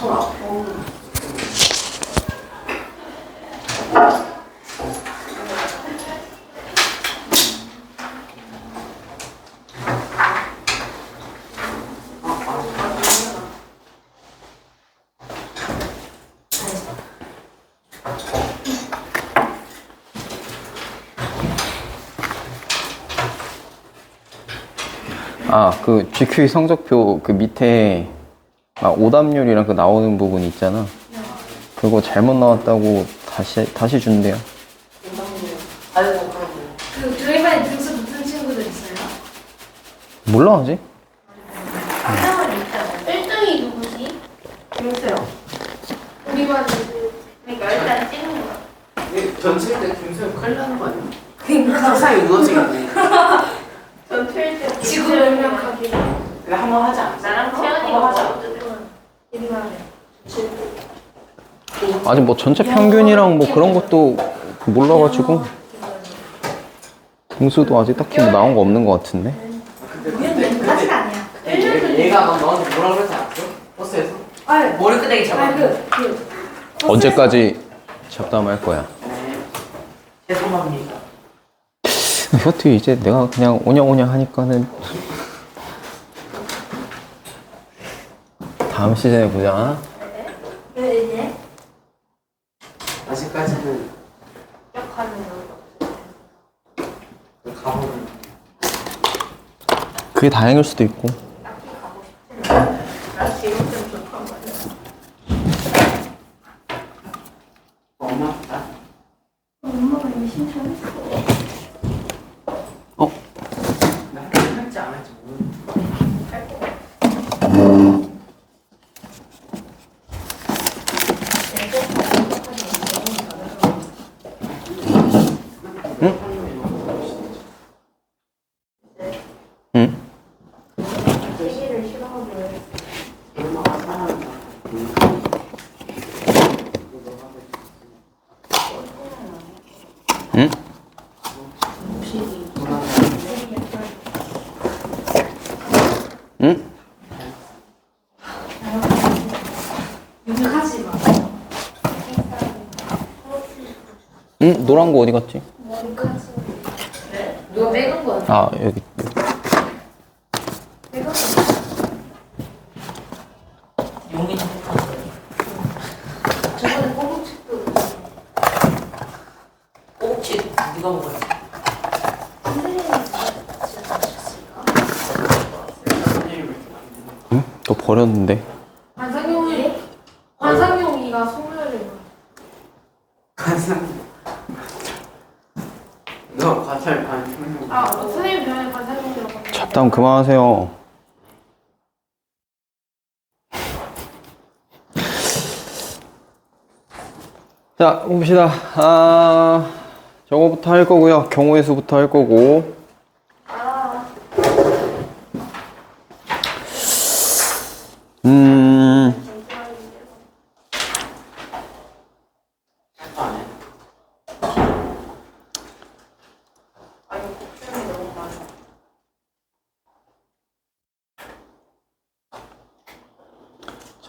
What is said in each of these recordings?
손 아파. 아, 그 GQE 성적표 그 밑에 오답률이랑 그 나오는 부분 있잖아. 그거 잘못 나왔다고 다시 준대요. 그 저희반에 등수 붙은 친구들 있어요? 몰라 아직? 1등이 누구지? 김세요. 우리 반에 그러니까 일단 찍는 거야. 전체일 때 김세요 큰일 나는 거 아니야? 상상이 무너지겠네. 전투일 때 지구 명명하기. 그래 한번 하자. 나랑 태연이가 하자. 우리반에. 아직 뭐 전체 평균이랑 뭐 그런 것도 몰라가지고 등수도 아직 딱히 뭐 나온 거 없는 것 같은데. 아직 아니야. 얘가 너한테 뭐라 그러지 않았어? 버스에서? 머리끄댕이 잡아. 언제까지 잡담할 거야? 죄송합니다. 여튼 이제 내가 그냥 오냐오냐 하니까는 다음 시즌에 보자. 왜 이제? 아직까지는 역하는 가보는. 그게 다행일 수도 있고. 나 지금 좀 좋단 말이야. 엄마 나 엄마가 이미 신청했어. 나 할지 안 할지 모르겠어. 할 거야. 응? 세계를 싫어하고 엄마가 사랑한다. 응? 응? 욕하지 마. 응? 노란 거 어디 갔지? 욕하지 마. 누가 빼간 거야? 아, 여기. 빼간 거. 용이 행복한 거야. 저번에 꼬북칩도 꼬북치 누가 먹었어? 선생님이 진짜 맛있을까? 응? 너 버렸는데. 관상용이가 소멸을 관상. 너 과탈 반. 선생님 병원에 관상용이라고 하는데 잡담 그만하세요. 자, 봅시다. 저거부터 할 거고요. 경우의 수부터 할 거고.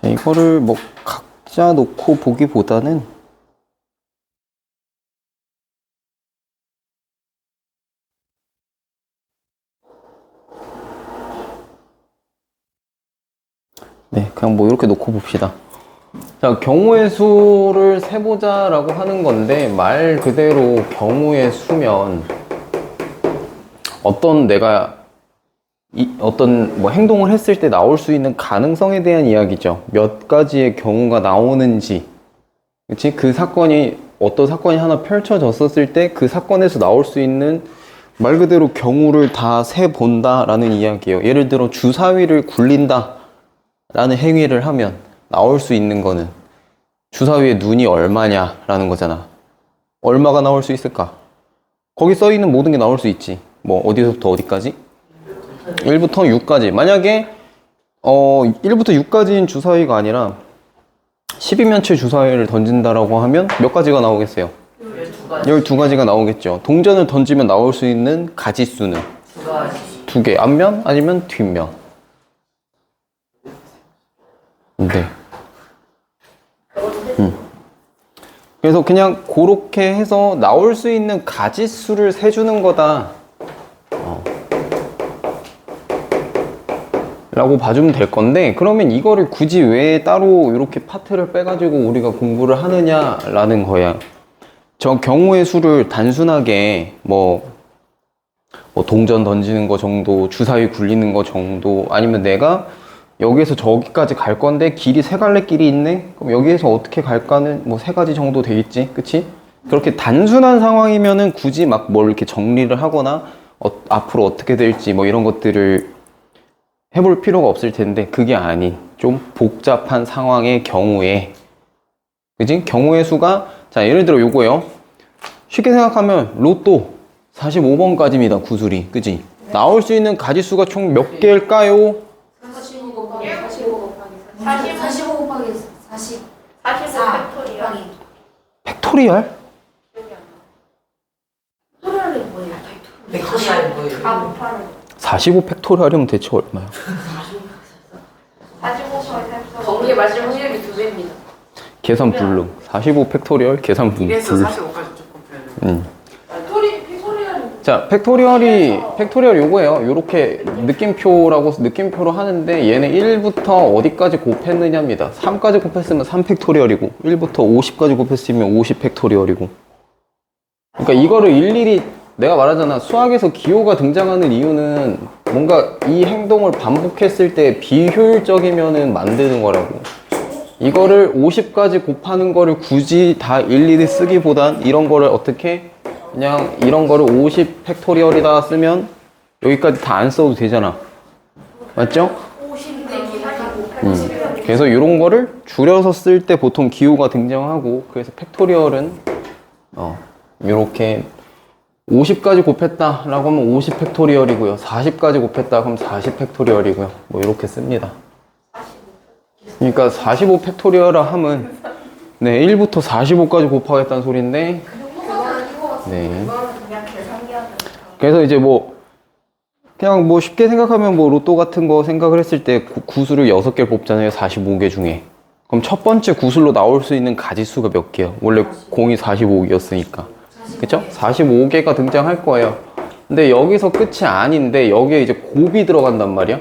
자, 이거를 뭐 각자 놓고 보기보다는 네, 그냥 뭐 이렇게 놓고 봅시다. 자, 경우의 수를 세보자라고 하는 건데 말 그대로 경우의 수면 어떤 내가 어떤 뭐 행동을 했을 때 나올 수 있는 가능성에 대한 이야기죠. 몇 가지의 경우가 나오는지, 그치? 그 사건이 어떤 사건이 하나 펼쳐졌었을 때 그 사건에서 나올 수 있는 말 그대로 경우를 다 세본다라는 이야기예요. 예를 들어 주사위를 굴린다 라는 행위를 하면 나올 수 있는 거는 주사위의 눈이 얼마냐라는 거잖아. 얼마가 나올 수 있을까? 거기 써 있는 모든 게 나올 수 있지. 뭐 어디서부터 어디까지? 1부터 6까지. 만약에 1부터 6까지인 주사위가 아니라 12면체 주사위를 던진다라고 하면 몇 가지가 나오겠어요? 12가지가 나오겠죠. 동전을 던지면 나올 수 있는 가지수는 두 개, 앞면 아니면 뒷면. 네. 그래서 그냥 그렇게 해서 나올 수 있는 가지수를 세주는 거다. 라고 봐주면 될 건데, 그러면 이거를 굳이 왜 따로 이렇게 파트를 빼가지고 우리가 공부를 하느냐라는 거야. 저 경우의 수를 단순하게 뭐 동전 던지는 거 정도, 주사위 굴리는 거 정도, 아니면 내가 여기에서 저기까지 갈 건데 길이 세 갈래 길이 있네? 그럼 여기에서 어떻게 갈까는 뭐 세 가지 정도 되겠지? 그치? 그렇게 단순한 상황이면은 굳이 막 뭘 이렇게 정리를 하거나 앞으로 어떻게 될지 뭐 이런 것들을 해볼 필요가 없을 텐데, 그게 아닌 좀 복잡한 상황의 경우에, 그지? 경우의 수가, 자 예를 들어 요거요. 쉽게 생각하면 로또 45번까지입니다. 구슬이, 그지? 나올 수 있는 가지수가 총 몇 개일까요? 45 곱하기 40 45 팩토리얼. 팩토리얼? 팩토리얼이 뭐예요? 벡터리얼이 뭐예요? 아 곱하는 45 팩토리얼이면 대체 얼마야? 45 곱하기 44. 거기에 맞을 확률이 2배입니다. 계산 불능. 45 팩토리얼 계산 그래서 불능. 45까지 조금 표현해요. 자, 팩토리얼 요거예요. 요렇게 느낌표로 하는데, 얘는 1부터 어디까지 곱했느냐입니다. 3까지 곱했으면 3 팩토리얼이고, 1부터 50까지 곱했으면 50 팩토리얼이고. 그러니까 이거를 일일이, 내가 말하잖아. 수학에서 기호가 등장하는 이유는 뭔가 이 행동을 반복했을 때 비효율적이면은 만드는 거라고. 이거를 50까지 곱하는 거를 굳이 다 일일이 쓰기보단 이런 거를 어떻게, 그냥 이런 거를 50 팩토리얼이다 쓰면 여기까지 다 안 써도 되잖아. 맞죠? 50 45 그래서 이런 거를 줄여서 쓸 때 보통 기호가 등장하고, 그래서 팩토리얼은 이렇게 50까지 곱했다 라고 하면 50 팩토리얼이고요. 40까지 곱했다 그럼 40 팩토리얼이고요. 뭐 이렇게 씁니다. 그러니까 45 팩토리얼을 하면, 네, 1부터 45까지 곱하겠다는 소리인데, 네. 그냥 계산기하면 그래서 이제 그냥 쉽게 생각하면 로또 같은 거 생각을 했을 때 구슬을 6개를 뽑잖아요. 45개 중에. 그럼 첫 번째 구슬로 나올 수 있는 가지수가 몇 개야? 원래 공이 45개였으니까. 그쵸? 45개가 등장할 거예요. 근데 여기서 끝이 아닌데, 여기에 이제 곱이 들어간단 말이야.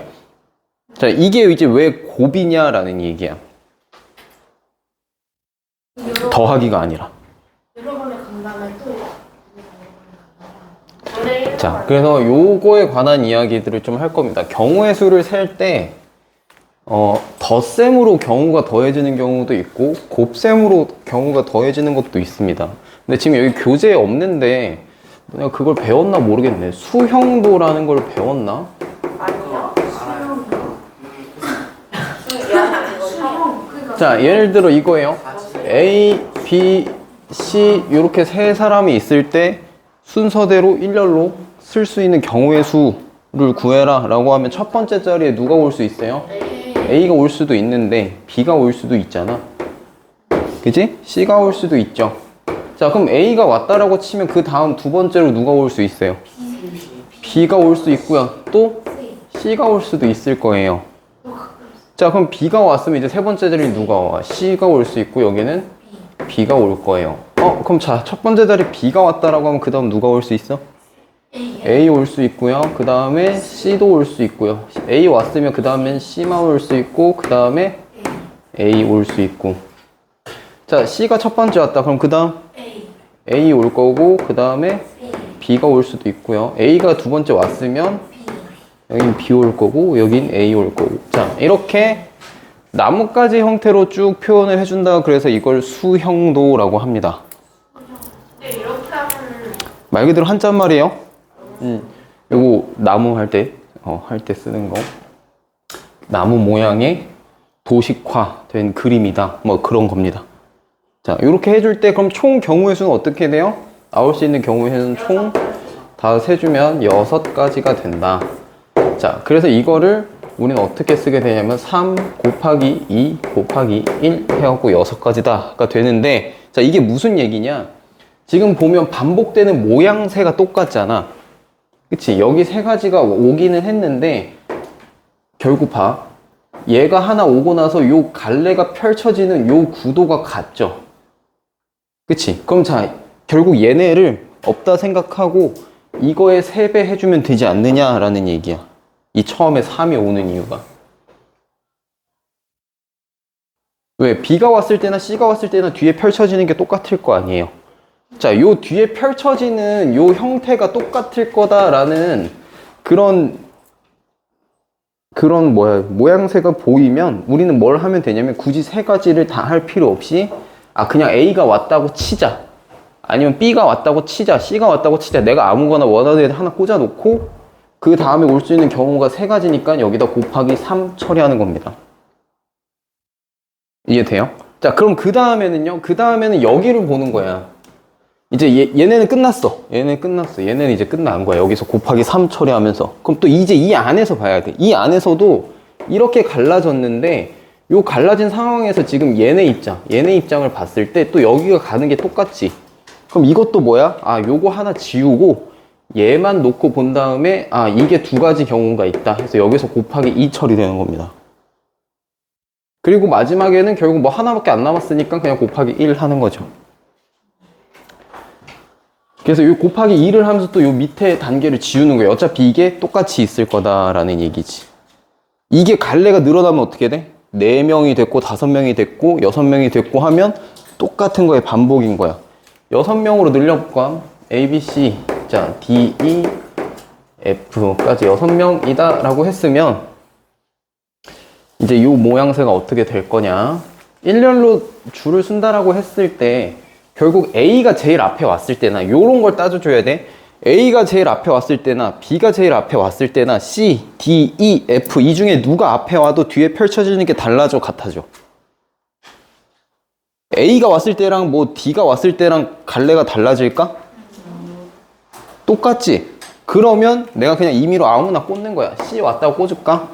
자, 이게 이제 왜 곱이냐라는 얘기야. 더하기가 아니라. 여러 번에 간다면 또 자, 그래서 요거에 관한 이야기들을 좀 할 겁니다. 경우의 수를 셀 때, 덧셈으로 경우가 더해지는 경우도 있고, 곱셈으로 경우가 더해지는 것도 있습니다. 근데 지금 여기 교재에 없는데, 내가 그걸 배웠나 모르겠네. 수형도라는 걸 배웠나? 자, 예를 들어 이거예요. A, B, C, 이렇게 세 사람이 있을 때, 순서대로 일렬로 쓸 수 있는 경우의 수를 구해라 라고 하면 첫 번째 자리에 누가 올 수 있어요? A가 올 수도 있는데 B가 올 수도 있잖아. 그지? C가 올 수도 있죠. 자, 그럼 A가 왔다라고 치면 그 다음 두 번째로 누가 올 수 있어요? B가 올 수 있고요. 또 C가 올 수도 있을 거예요. 자, 그럼 B가 왔으면 이제 세 번째 자리에 누가 와? C가 올 수 있고 여기는 B가 올 거예요. 그럼 자, 첫 번째 자리 B가 왔다라고 하면 그 다음 누가 올 수 있어? A 올 수 있고요. 그 다음에 C도 올 수 있고요. A 왔으면 그 다음엔 C만 올 수 있고, 그 다음에 A 올 수 있고. 자, C가 첫 번째 왔다. 그럼 그 다음 A 올 거고, 그 다음에 B가 올 수도 있고요. A가 두 번째 왔으면 여긴 B 올 거고, 여긴 A 올 거고. 자, 이렇게 나뭇가지 형태로 쭉 표현을 해준다. 그래서 이걸 수형도라고 합니다. 이렇게 하면 말 그대로 한자말이에요. 요거 나무 할 때 쓰는 거. 나무 모양의 도식화된 그림이다. 뭐 그런 겁니다. 자, 이렇게 해줄 때 그럼 총 경우의 수는 어떻게 돼요? 나올 수 있는 경우의 수는 총 다 세주면 6가지가 된다. 자, 그래서 이거를 우리는 어떻게 쓰게 되냐면 3 곱하기 2 곱하기 1 해갖고 6가지다가 되는데, 자, 이게 무슨 얘기냐? 지금 보면 반복되는 모양새가 똑같잖아. 그치? 여기 세 가지가 오기는 했는데 결국 봐. 얘가 하나 오고 나서 요 갈래가 펼쳐지는 요 구도가 같죠? 그치? 그럼 자, 결국 얘네를 없다 생각하고 이거에 3배 해주면 되지 않느냐라는 얘기야. 이 처음에 3이 오는 이유가. 왜? B가 왔을 때나 C가 왔을 때나 뒤에 펼쳐지는 게 똑같을 거 아니에요. 자, 요 뒤에 펼쳐지는 요 형태가 똑같을 거다라는 그런 모양새가 보이면 우리는 뭘 하면 되냐면 굳이 세 가지를 다 할 필요 없이 그냥 A가 왔다고 치자. 아니면 B가 왔다고 치자. C가 왔다고 치자. 내가 아무거나 원하는 애 하나 꽂아 놓고 그 다음에 올 수 있는 경우가 세 가지니까 여기다 곱하기 3 처리하는 겁니다. 이해돼요? 자, 그럼 그 다음에는요? 그 다음에는 여기를 보는 거야. 이제 얘네는 끝났어. 얘네는 끝났어. 얘네는 이제 끝난 거야. 여기서 곱하기 3 처리하면서. 그럼 또 이제 이 안에서 봐야 돼. 이 안에서도 이렇게 갈라졌는데 요 갈라진 상황에서 지금 얘네 입장을 봤을 때 또 여기가 가는 게 똑같지. 그럼 이것도 뭐야? 요거 하나 지우고 얘만 놓고 본 다음에 이게 두 가지 경우가 있다 해서 여기서 곱하기 2 처리되는 겁니다. 그리고 마지막에는 결국 뭐 하나밖에 안 남았으니까 그냥 곱하기 1 하는 거죠. 그래서 이 곱하기 2를 하면서 또 이 밑에 단계를 지우는 거예요. 어차피 이게 똑같이 있을 거다라는 얘기지. 이게 갈래가 늘어나면 어떻게 돼? 4명이 됐고 5명이 됐고 6명이 됐고 하면 똑같은 거의 반복인 거야. 6명으로 늘려볼까? A, B, C, 자, D, E, F까지 6명이다 라고 했으면 이제 이 모양새가 어떻게 될 거냐? 일렬로 줄을 쓴다라고 했을 때 결국 A가 제일 앞에 왔을 때나 요런 걸 따져줘야 돼. A가 제일 앞에 왔을 때나 B가 제일 앞에 왔을 때나 C, D, E, F 이 중에 누가 앞에 와도 뒤에 펼쳐지는 게 달라져 같아져. A가 왔을 때랑 뭐 D가 왔을 때랑 갈래가 달라질까? 똑같지? 그러면 내가 그냥 임의로 아무나 꽂는 거야. C 왔다고 꽂을까?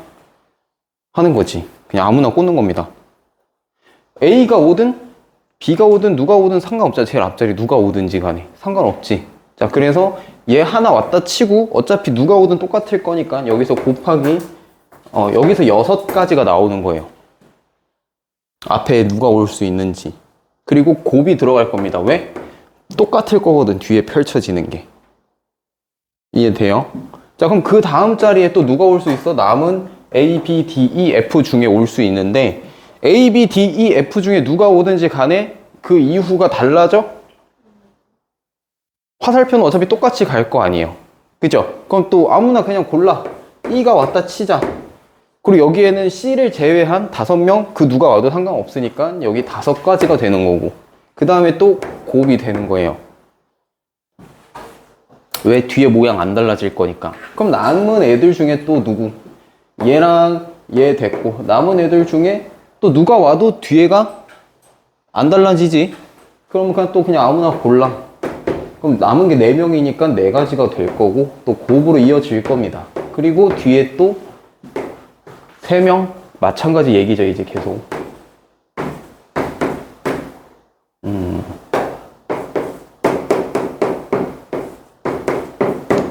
하는 거지. 그냥 아무나 꽂는 겁니다. A가 오든 B가 오든 누가 오든 상관없잖아. 제일 앞자리 누가 오든지 간에 상관없지. 자, 그래서 얘 하나 왔다 치고 어차피 누가 오든 똑같을 거니까 여기서 곱하기 여기서 6가지가 나오는 거예요. 앞에 누가 올 수 있는지. 그리고 곱이 들어갈 겁니다. 왜? 똑같을 거거든. 뒤에 펼쳐지는 게. 이해돼요? 자, 그럼 그 다음 자리에 또 누가 올 수 있어? 남은 A, B, D, E, F 중에 올 수 있는데 A, B, D, E, F 중에 누가 오든지 간에 그 이후가 달라져? 화살표는 어차피 똑같이 갈 거 아니에요. 그죠? 그럼 또 아무나 그냥 골라. E가 왔다 치자. 그리고 여기에는 C를 제외한 5명 그 누가 와도 상관없으니까 여기 5가지가 되는 거고 그 다음에 또 곱이 되는 거예요. 왜? 뒤에 모양 안 달라질 거니까. 그럼 남은 애들 중에 또 누구? 얘랑 얘 됐고 남은 애들 중에 또 누가 와도 뒤에가 안 달라지지. 그러면 그냥 아무나 골라. 그럼 남은 게 4명이니까 4가지가 될 거고 또 곱으로 이어질 겁니다. 그리고 뒤에 또 3명 마찬가지 얘기죠. 이제 계속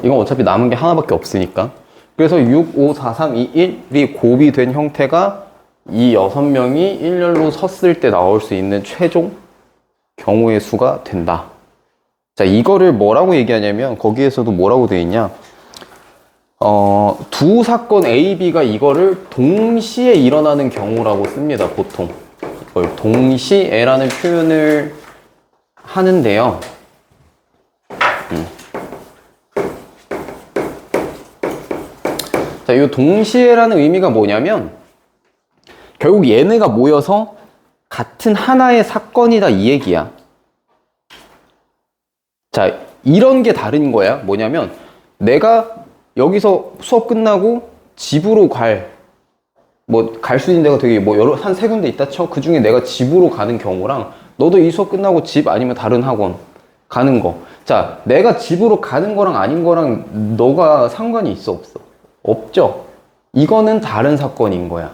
이건 어차피 남은 게 하나밖에 없으니까. 그래서 6, 5, 4, 3, 2, 1이 곱이 된 형태가 이 6명이 일렬로 섰을 때 나올 수 있는 최종 경우의 수가 된다. 자, 이거를 뭐라고 얘기하냐면 거기에서도 뭐라고 되어 있냐? 두 사건 A, B가 이거를 동시에 일어나는 경우라고 씁니다. 보통 이걸 동시에라는 표현을 하는데요. 자, 이 동시에라는 의미가 뭐냐면 결국 얘네가 모여서 같은 하나의 사건이다 이 얘기야. 자, 이런 게 다른 거야. 뭐냐면 내가 여기서 수업 끝나고 집으로 갈 수 있는 데가 되게 한 3군데 있다 쳐. 그 중에 내가 집으로 가는 경우랑 너도 이 수업 끝나고 집 아니면 다른 학원 가는 거. 자, 내가 집으로 가는 거랑 아닌 거랑 너가 상관이 있어 없어? 없죠. 이거는 다른 사건인 거야.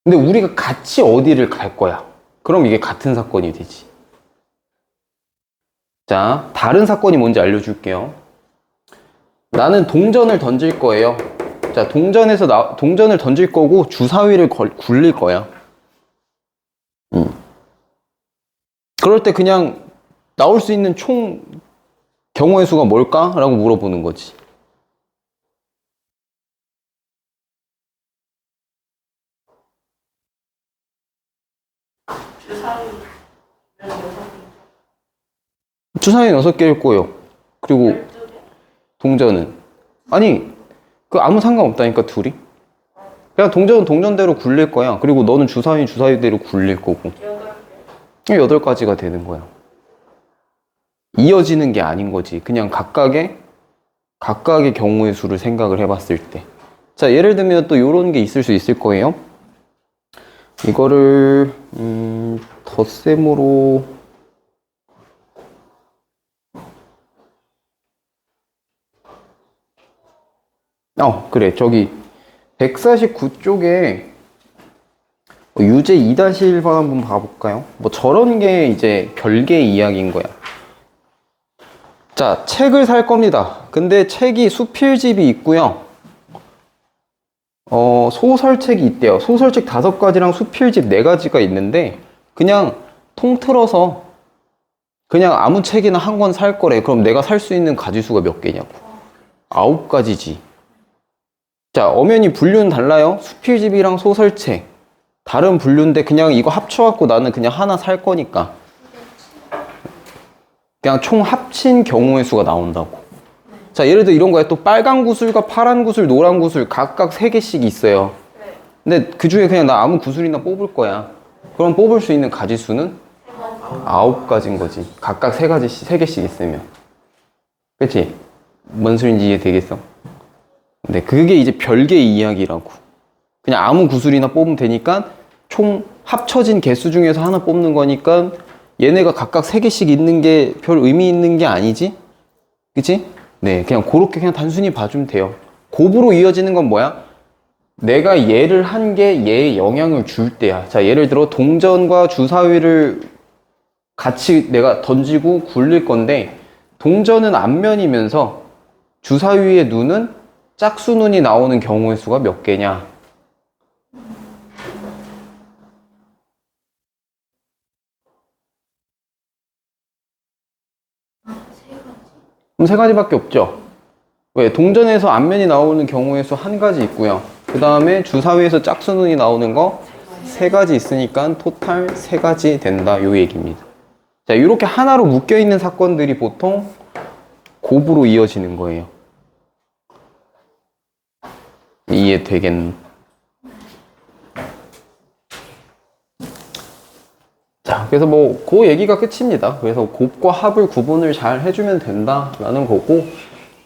근데 우리가 같이 어디를 갈 거야. 그럼 이게 같은 사건이 되지. 자, 다른 사건이 뭔지 알려줄게요. 나는 동전을 던질 거예요. 자, 동전을 던질 거고 주사위를 굴릴 거야. 그럴 때 그냥 나올 수 있는 총 경우의 수가 뭘까? 라고 물어보는 거지. 주사위 6개일 거예요. 그리고 동전은 아니 그 아무 상관없다니까 둘이. 그냥 동전은 동전대로 굴릴 거야. 그리고 너는 주사위대로 굴릴 거고. 8가지가 되는 거야. 이어지는 게 아닌 거지. 그냥 각각의 경우의 수를 생각을 해봤을 때. 자, 예를 들면 또 이런 게 있을 수 있을 거예요. 이거를 덧셈으로 그래. 저기 149쪽에 유제 2-1번 한번 봐볼까요? 뭐 저런 게 이제 별개의 이야기인 거야. 자, 책을 살 겁니다. 근데 책이 수필집이 있고요. 소설책이 있대요. 소설책 5가지랑 수필집 4가지가 있는데 그냥 통틀어서 그냥 아무 책이나 한 권 살 거래. 그럼 내가 살 수 있는 가지수가 몇 개냐고. 9가지지. 자, 엄연히 분류는 달라요. 수필집이랑 소설책 다른 분류인데 그냥 이거 합쳐갖고 나는 그냥 하나 살 거니까 그냥 총 합친 경우의 수가 나온다고. 자, 예를 들어 이런 거야. 또 빨간 구슬과 파란 구슬, 노란 구슬 각각 3개씩 있어요. 근데 그 중에 그냥 나 아무 구슬이나 뽑을 거야. 그럼 뽑을 수 있는 가지수는 9가지인 거지. 각각 3개씩 있으면. 그치? 뭔 소린지 이해되겠어? 근데 그게 이제 별개의 이야기라고. 그냥 아무 구슬이나 뽑으면 되니까 총 합쳐진 개수 중에서 하나 뽑는 거니까 얘네가 각각 3개씩 있는 게 별 의미 있는 게 아니지? 그치? 네, 그냥 그렇게 그냥 단순히 봐주면 돼요. 곱으로 이어지는 건 뭐야? 내가 얘를 한 게 얘에 영향을 줄 때야. 자, 예를 들어 동전과 주사위를 같이 내가 던지고 굴릴 건데 동전은 앞면이면서 주사위의 눈은 짝수눈이 나오는 경우의 수가 몇 개냐? 그럼 3가지밖에 없죠? 왜? 동전에서 앞면이 나오는 경우의 수 1가지 있고요. 그 다음에 주사위에서 짝수눈이 나오는 거 3가지 있으니까 토탈 3가지 된다. 요 얘기입니다. 자, 이렇게 하나로 묶여있는 사건들이 보통 곱으로 이어지는 거예요. 이해되겠나? 자, 그래서 뭐 그 얘기가 끝입니다. 그래서 곱과 합을 구분을 잘 해주면 된다라는 거고,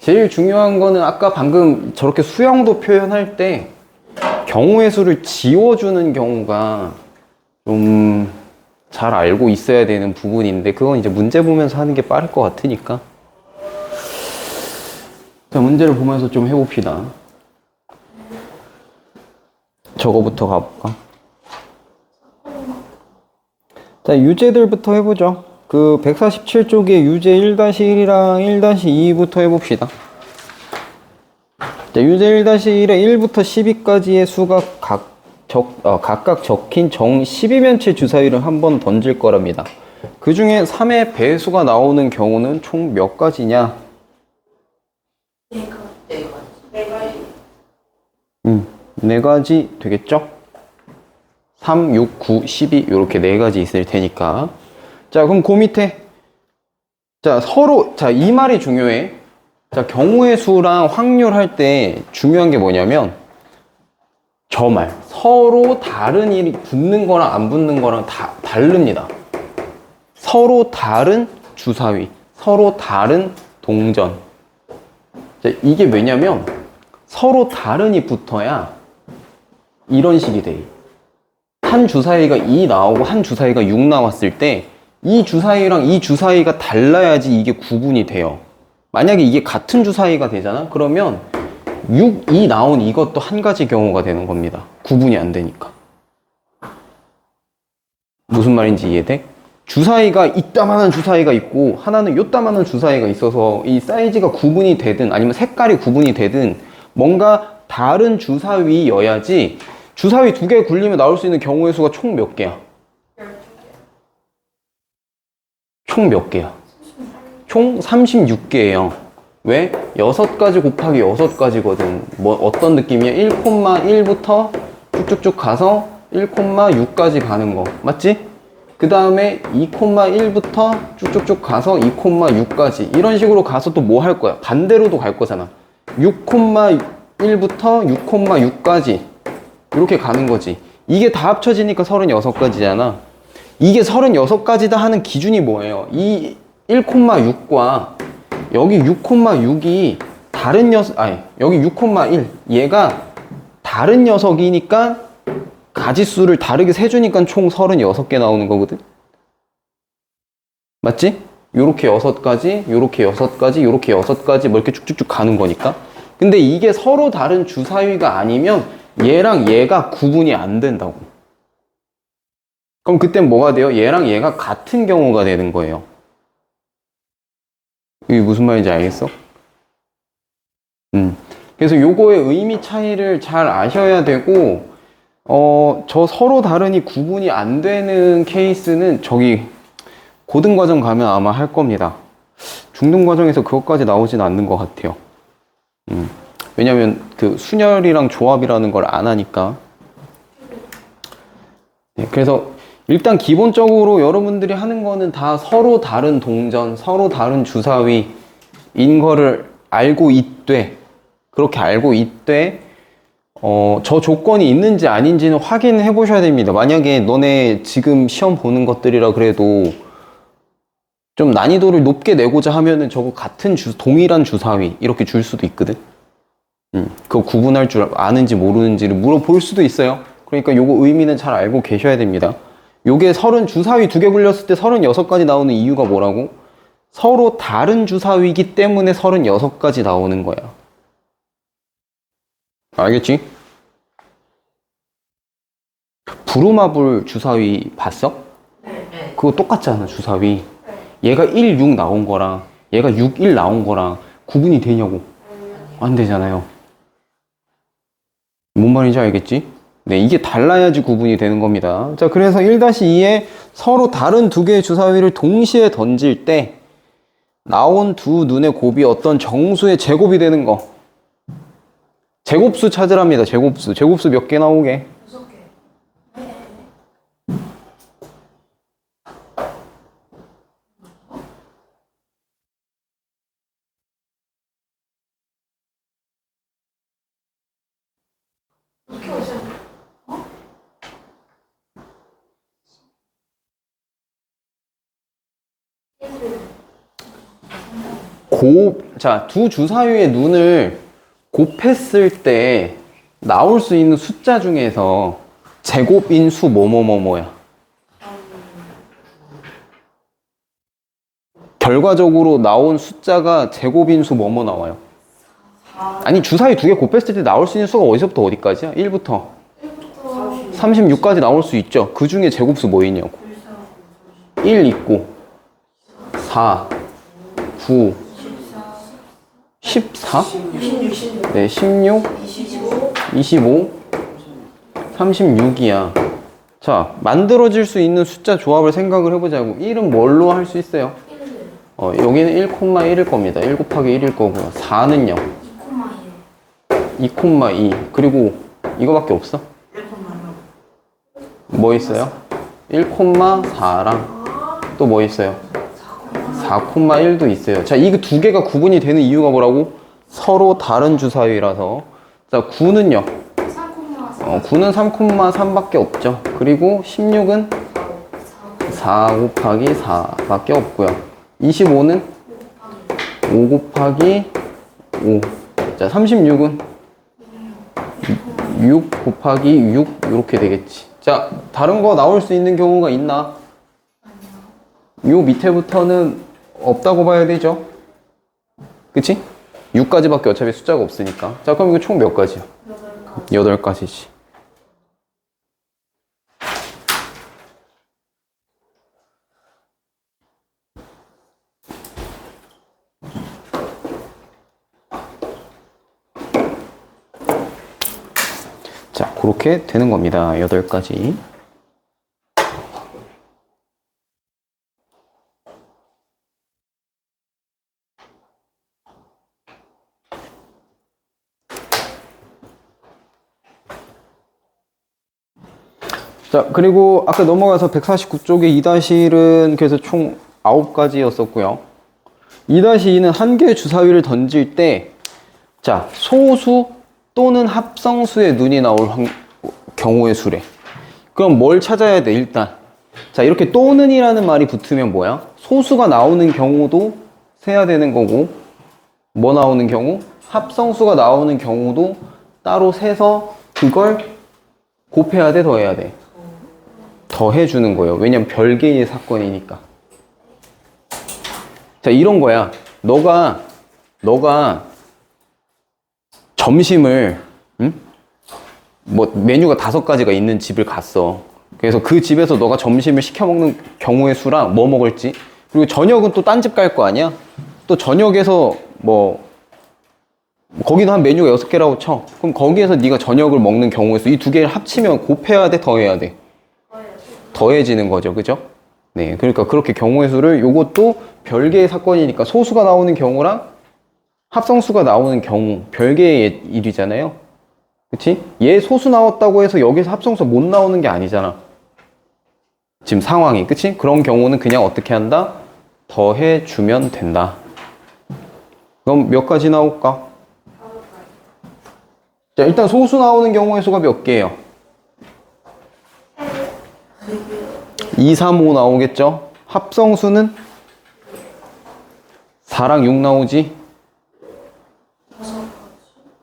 제일 중요한 거는 아까 방금 저렇게 수형도 표현할 때 경우의 수를 지워주는 경우가 좀 잘 알고 있어야 되는 부분인데, 그건 이제 문제 보면서 하는 게 빠를 것 같으니까. 자, 문제를 보면서 좀 해봅시다. 저거부터 가볼까? 자, 유제들부터 해보죠. 그 147쪽에 유제 1-1이랑 1-2부터 해봅시다. 자, 유제 1-1에 1부터 12까지의 수가 각각 적힌 정 12면체 주사위를 한번 던질 거랍니다. 그 중에 3의 배수가 나오는 경우는 총 몇 가지냐? 4가지 되겠죠? 3, 6, 9, 12 이렇게 4가지 있을 테니까. 자, 그럼 그 밑에 자, 이 말이 중요해. 자, 경우의 수랑 확률 할 때 중요한 게 뭐냐면 저 말, 서로 다른 일이 붙는 거랑 안 붙는 거랑 다 다릅니다. 서로 다른 주사위, 서로 다른 동전. 자, 이게 왜냐면 서로 다른이 붙어야 이런 식이 돼. 한 주사위가 2 나오고 한 주사위가 6 나왔을 때 이 주사위랑 이 주사위가 달라야지 이게 구분이 돼요. 만약에 이게 같은 주사위가 되잖아? 그러면 6, 2 나온 이것도 한 가지 경우가 되는 겁니다. 구분이 안 되니까. 무슨 말인지 이해돼? 주사위가 이따만한 주사위가 있고 하나는 요따만한 주사위가 있어서 이 사이즈가 구분이 되든 아니면 색깔이 구분이 되든 뭔가 다른 주사위여야지. 주사위 2개 굴리면 나올 수 있는 경우의 수가 총 몇 개야? 총 몇 개야? 총 36개예요. 왜? 6가지 곱하기 6가지거든. 뭐 어떤 느낌이야? 1,1부터 쭉쭉쭉 가서 1,6까지 가는 거. 맞지? 그 다음에 2,1부터 쭉쭉쭉 가서 2,6까지. 이런 식으로 가서 또 뭐 할 거야? 반대로도 갈 거잖아. 6,1부터 6,6까지. 이렇게 가는 거지. 이게 다 합쳐지니까 36가지잖아. 이게 36가지다 하는 기준이 뭐예요? 이 1,6과 여기 6,6이 다른 여기 6,1 얘가 다른 녀석이니까 가지수를 다르게 세주니까 총 36개 나오는 거거든. 맞지? 요렇게 6가지, 요렇게 6가지, 요렇게 6가지 뭐 이렇게 쭉쭉쭉 가는 거니까. 근데 이게 서로 다른 주사위가 아니면 얘랑 얘가 구분이 안 된다고. 그럼 그땐 뭐가 돼요? 얘랑 얘가 같은 경우가 되는 거예요. 이게 무슨 말인지 알겠어? 그래서 요거의 의미 차이를 잘 아셔야 되고, 저 서로 다르니 구분이 안 되는 케이스는 저기 고등과정 가면 아마 할 겁니다. 중등과정에서 그것까지 나오진 않는 것 같아요. 왜냐면 그 순열이랑 조합이라는 걸 안 하니까. 네, 그래서 일단 기본적으로 여러분들이 하는 거는 다 서로 다른 동전, 서로 다른 주사위인 거를 알고 있되, 그렇게 알고 있되, 저 조건이 있는지 아닌지는 확인해 보셔야 됩니다. 만약에 너네 지금 시험 보는 것들이라 그래도 좀 난이도를 높게 내고자 하면은 저거 같은 동일한 주사위 이렇게 줄 수도 있거든. 그거 구분할 줄 아는지 모르는지를 물어볼 수도 있어요. 그러니까 요거 의미는 잘 알고 계셔야 됩니다. 요게 주사위 2개 굴렸을 때 36가지 나오는 이유가 뭐라고? 서로 다른 주사위이기 때문에 36가지 나오는 거야. 알겠지? 부루마블 주사위 봤어? 네. 그거 똑같잖아, 주사위. 얘가 1, 6 나온 거랑 얘가 6, 1 나온 거랑 구분이 되냐고. 안 되잖아요. 뭔 말인지 알겠지? 네, 이게 달라야지 구분이 되는 겁니다. 자, 그래서 1-2에 서로 다른 2개의 주사위를 동시에 던질 때 나온 두 눈의 곱이 어떤 정수의 제곱이 되는 거. 제곱수 찾으랍니다. 제곱수. 제곱수 몇 개 나오게? 6개. 어떻게 오셨냐? 자, 두 주사위의 눈을 곱했을 때 나올 수 있는 숫자 중에서 제곱인 수 뭐뭐뭐뭐야. 결과적으로 나온 숫자가 제곱인 수 뭐뭐 나와요. 아니, 주사위 2개 곱했을 때 나올 수 있는 수가 어디서부터 어디까지야? 1부터 36까지 나올 수 있죠. 그 중에 제곱수 뭐 있냐고. 1 있고 4, 9, 14? 네, 16, 25, 36이야. 자, 만들어질 수 있는 숫자 조합을 생각을 해보자고. 1은 뭘로 할 수 있어요? 여기는 1,1일 겁니다. 1 곱하기 1일 거고요. 4는요? 2,2. 그리고 이거밖에 없어? 뭐 있어요? 1,4랑 또 뭐 있어요? 4,1도 있어요. 자, 이 2개가 구분이 되는 이유가 뭐라고? 서로 다른 주사위라서. 자, 9는요? 9는 3,3밖에 없죠. 그리고 16은 4 곱하기 4밖에 없고요. 25는 5 곱하기 5. 자, 36은 6 곱하기 6 이렇게 되겠지. 자, 다른 거 나올 수 있는 경우가 있나? 요 밑에부터는 없다고 봐야 되죠. 그치? 6가지밖에 어차피 숫자가 없으니까. 자, 그럼 이거 총 몇 가지야? 8가지지. 자, 그렇게 되는 겁니다. 8가지. 자, 그리고 아까 넘어가서 149쪽에 2-1은 그래서 총 9가지였었고요. 2-2는 한 개의 주사위를 던질 때, 자, 소수 또는 합성수의 눈이 나올 경우의 수래. 그럼 뭘 찾아야 돼, 일단. 자, 이렇게 또는이라는 말이 붙으면 뭐야? 소수가 나오는 경우도 세야 되는 거고, 뭐 나오는 경우? 합성수가 나오는 경우도 따로 세서 그걸 곱해야 돼, 더해야 돼? 더해주는 거예요. 왜냐면 별개의 사건이니까. 자, 이런 거야. 너가 점심을, 뭐 메뉴가 5가지가 있는 집을 갔어. 그래서 그 집에서 너가 점심을 시켜 먹는 경우의 수랑 뭐 먹을지, 그리고 저녁은 또 딴 집 갈 거 아니야? 또 저녁에서 뭐 거기도 한 메뉴가 6개라고 쳐. 그럼 거기에서 네가 저녁을 먹는 경우의 수, 이 2개를 합치면 곱해야 돼, 더해야 돼? 더해지는 거죠. 그죠? 네. 그러니까 그렇게 경우의 수를, 요것도 별개의 사건이니까 소수가 나오는 경우랑 합성수가 나오는 경우, 별개의 일이잖아요. 그치? 얘 소수 나왔다고 해서 여기서 합성수 못 나오는 게 아니잖아. 지금 상황이. 그치? 그런 경우는 그냥 어떻게 한다? 더해주면 된다. 그럼 몇 가지 나올까? 자, 일단 소수 나오는 경우의 수가 몇 개예요? 2, 3, 5 나오겠죠? 합성수는 4랑 6 나오지?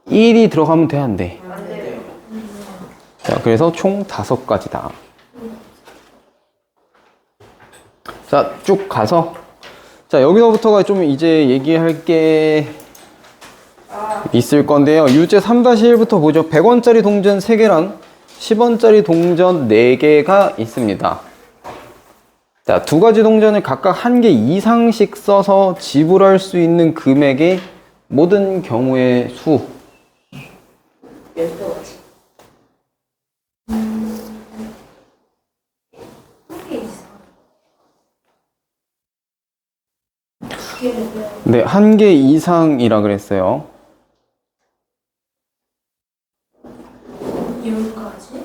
1이 들어가면 돼, 안 돼? 자, 그래서 총 5가지다. 자, 쭉 가서. 자, 여기서부터가 좀 이제 얘기할 게 있을 건데요. 유제 3-1부터 보죠. 100원짜리 동전 3개랑 10원짜리 동전 4개가 있습니다. 자, 2가지 동전을 각각 1개 이상씩 써서 지불할 수 있는 금액의 모든 경우의 수. 12가지. 네, 1개 이상이라 그랬어요. 10가지?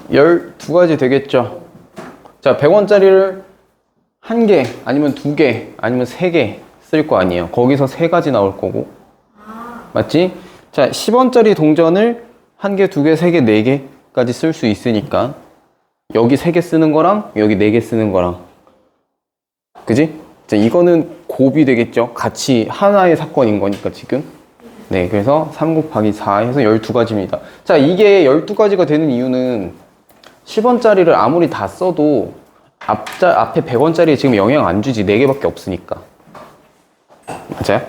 일 12가지 되겠죠. 자, 100원짜리를 1개, 아니면 2개, 아니면 3개 쓸 거 아니에요. 거기서 3가지 나올 거고. 맞지? 자, 10원짜리 동전을 1개, 2개, 3개, 4개까지 쓸 수 있으니까 여기 3개 쓰는 거랑 여기 4개 쓰는 거랑, 그지? 자, 이거는 곱이 되겠죠. 같이 하나의 사건인 거니까 지금. 네, 그래서 3 곱하기 4 해서 12가지입니다. 자, 이게 12가지가 되는 이유는 10원짜리를 아무리 다 써도 앞에 100원짜리에 지금 영향 안 주지. 4개밖에 없으니까. 맞아요?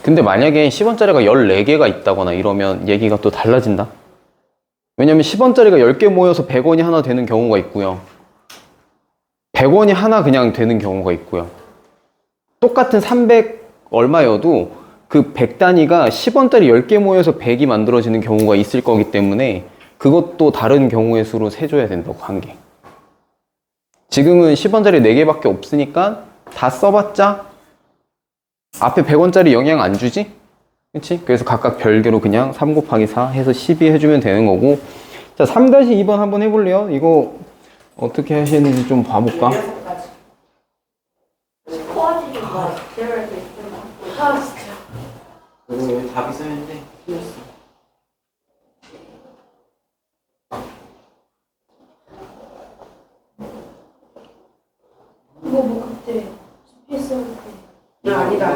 근데 만약에 10원짜리가 14개가 있다거나 이러면 얘기가 또 달라진다. 왜냐면 10원짜리가 10개 모여서 100원이 하나 되는 경우가 있고요. 100원이 하나 그냥 되는 경우가 있고요. 똑같은 300 얼마여도 그 100단위가 10원짜리 10개 모여서 100이 만들어지는 경우가 있을 거기 때문에 그것도 다른 경우의 수로 세줘야 된다고, 1개. 지금은 10원짜리 4개밖에 없으니까 다 써봤자 앞에 100원짜리 영향 안 주지? 그치? 그래서 각각 별개로 그냥 3 곱하기 4 해서 12 해주면 되는 거고. 자, 3-2번 한번 해볼래요? 이거 어떻게 하시는지 좀 봐볼까? 6가지. 코어지니까 제발 있으면 아 진짜 그거 여기 답이 써있는데 틀렸어. 이거 뭐 그때 GPS 할 때. 아니다.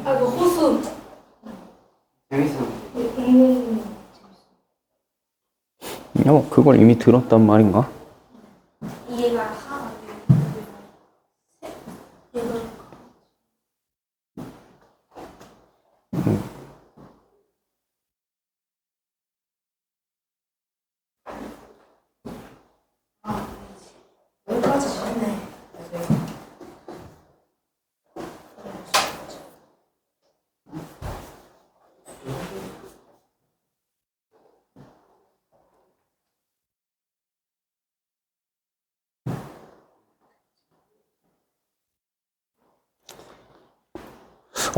아 이거 호수. 재밌어. 그걸 이미 들었단 말인가? 얘가 하. 얘가 여기까지.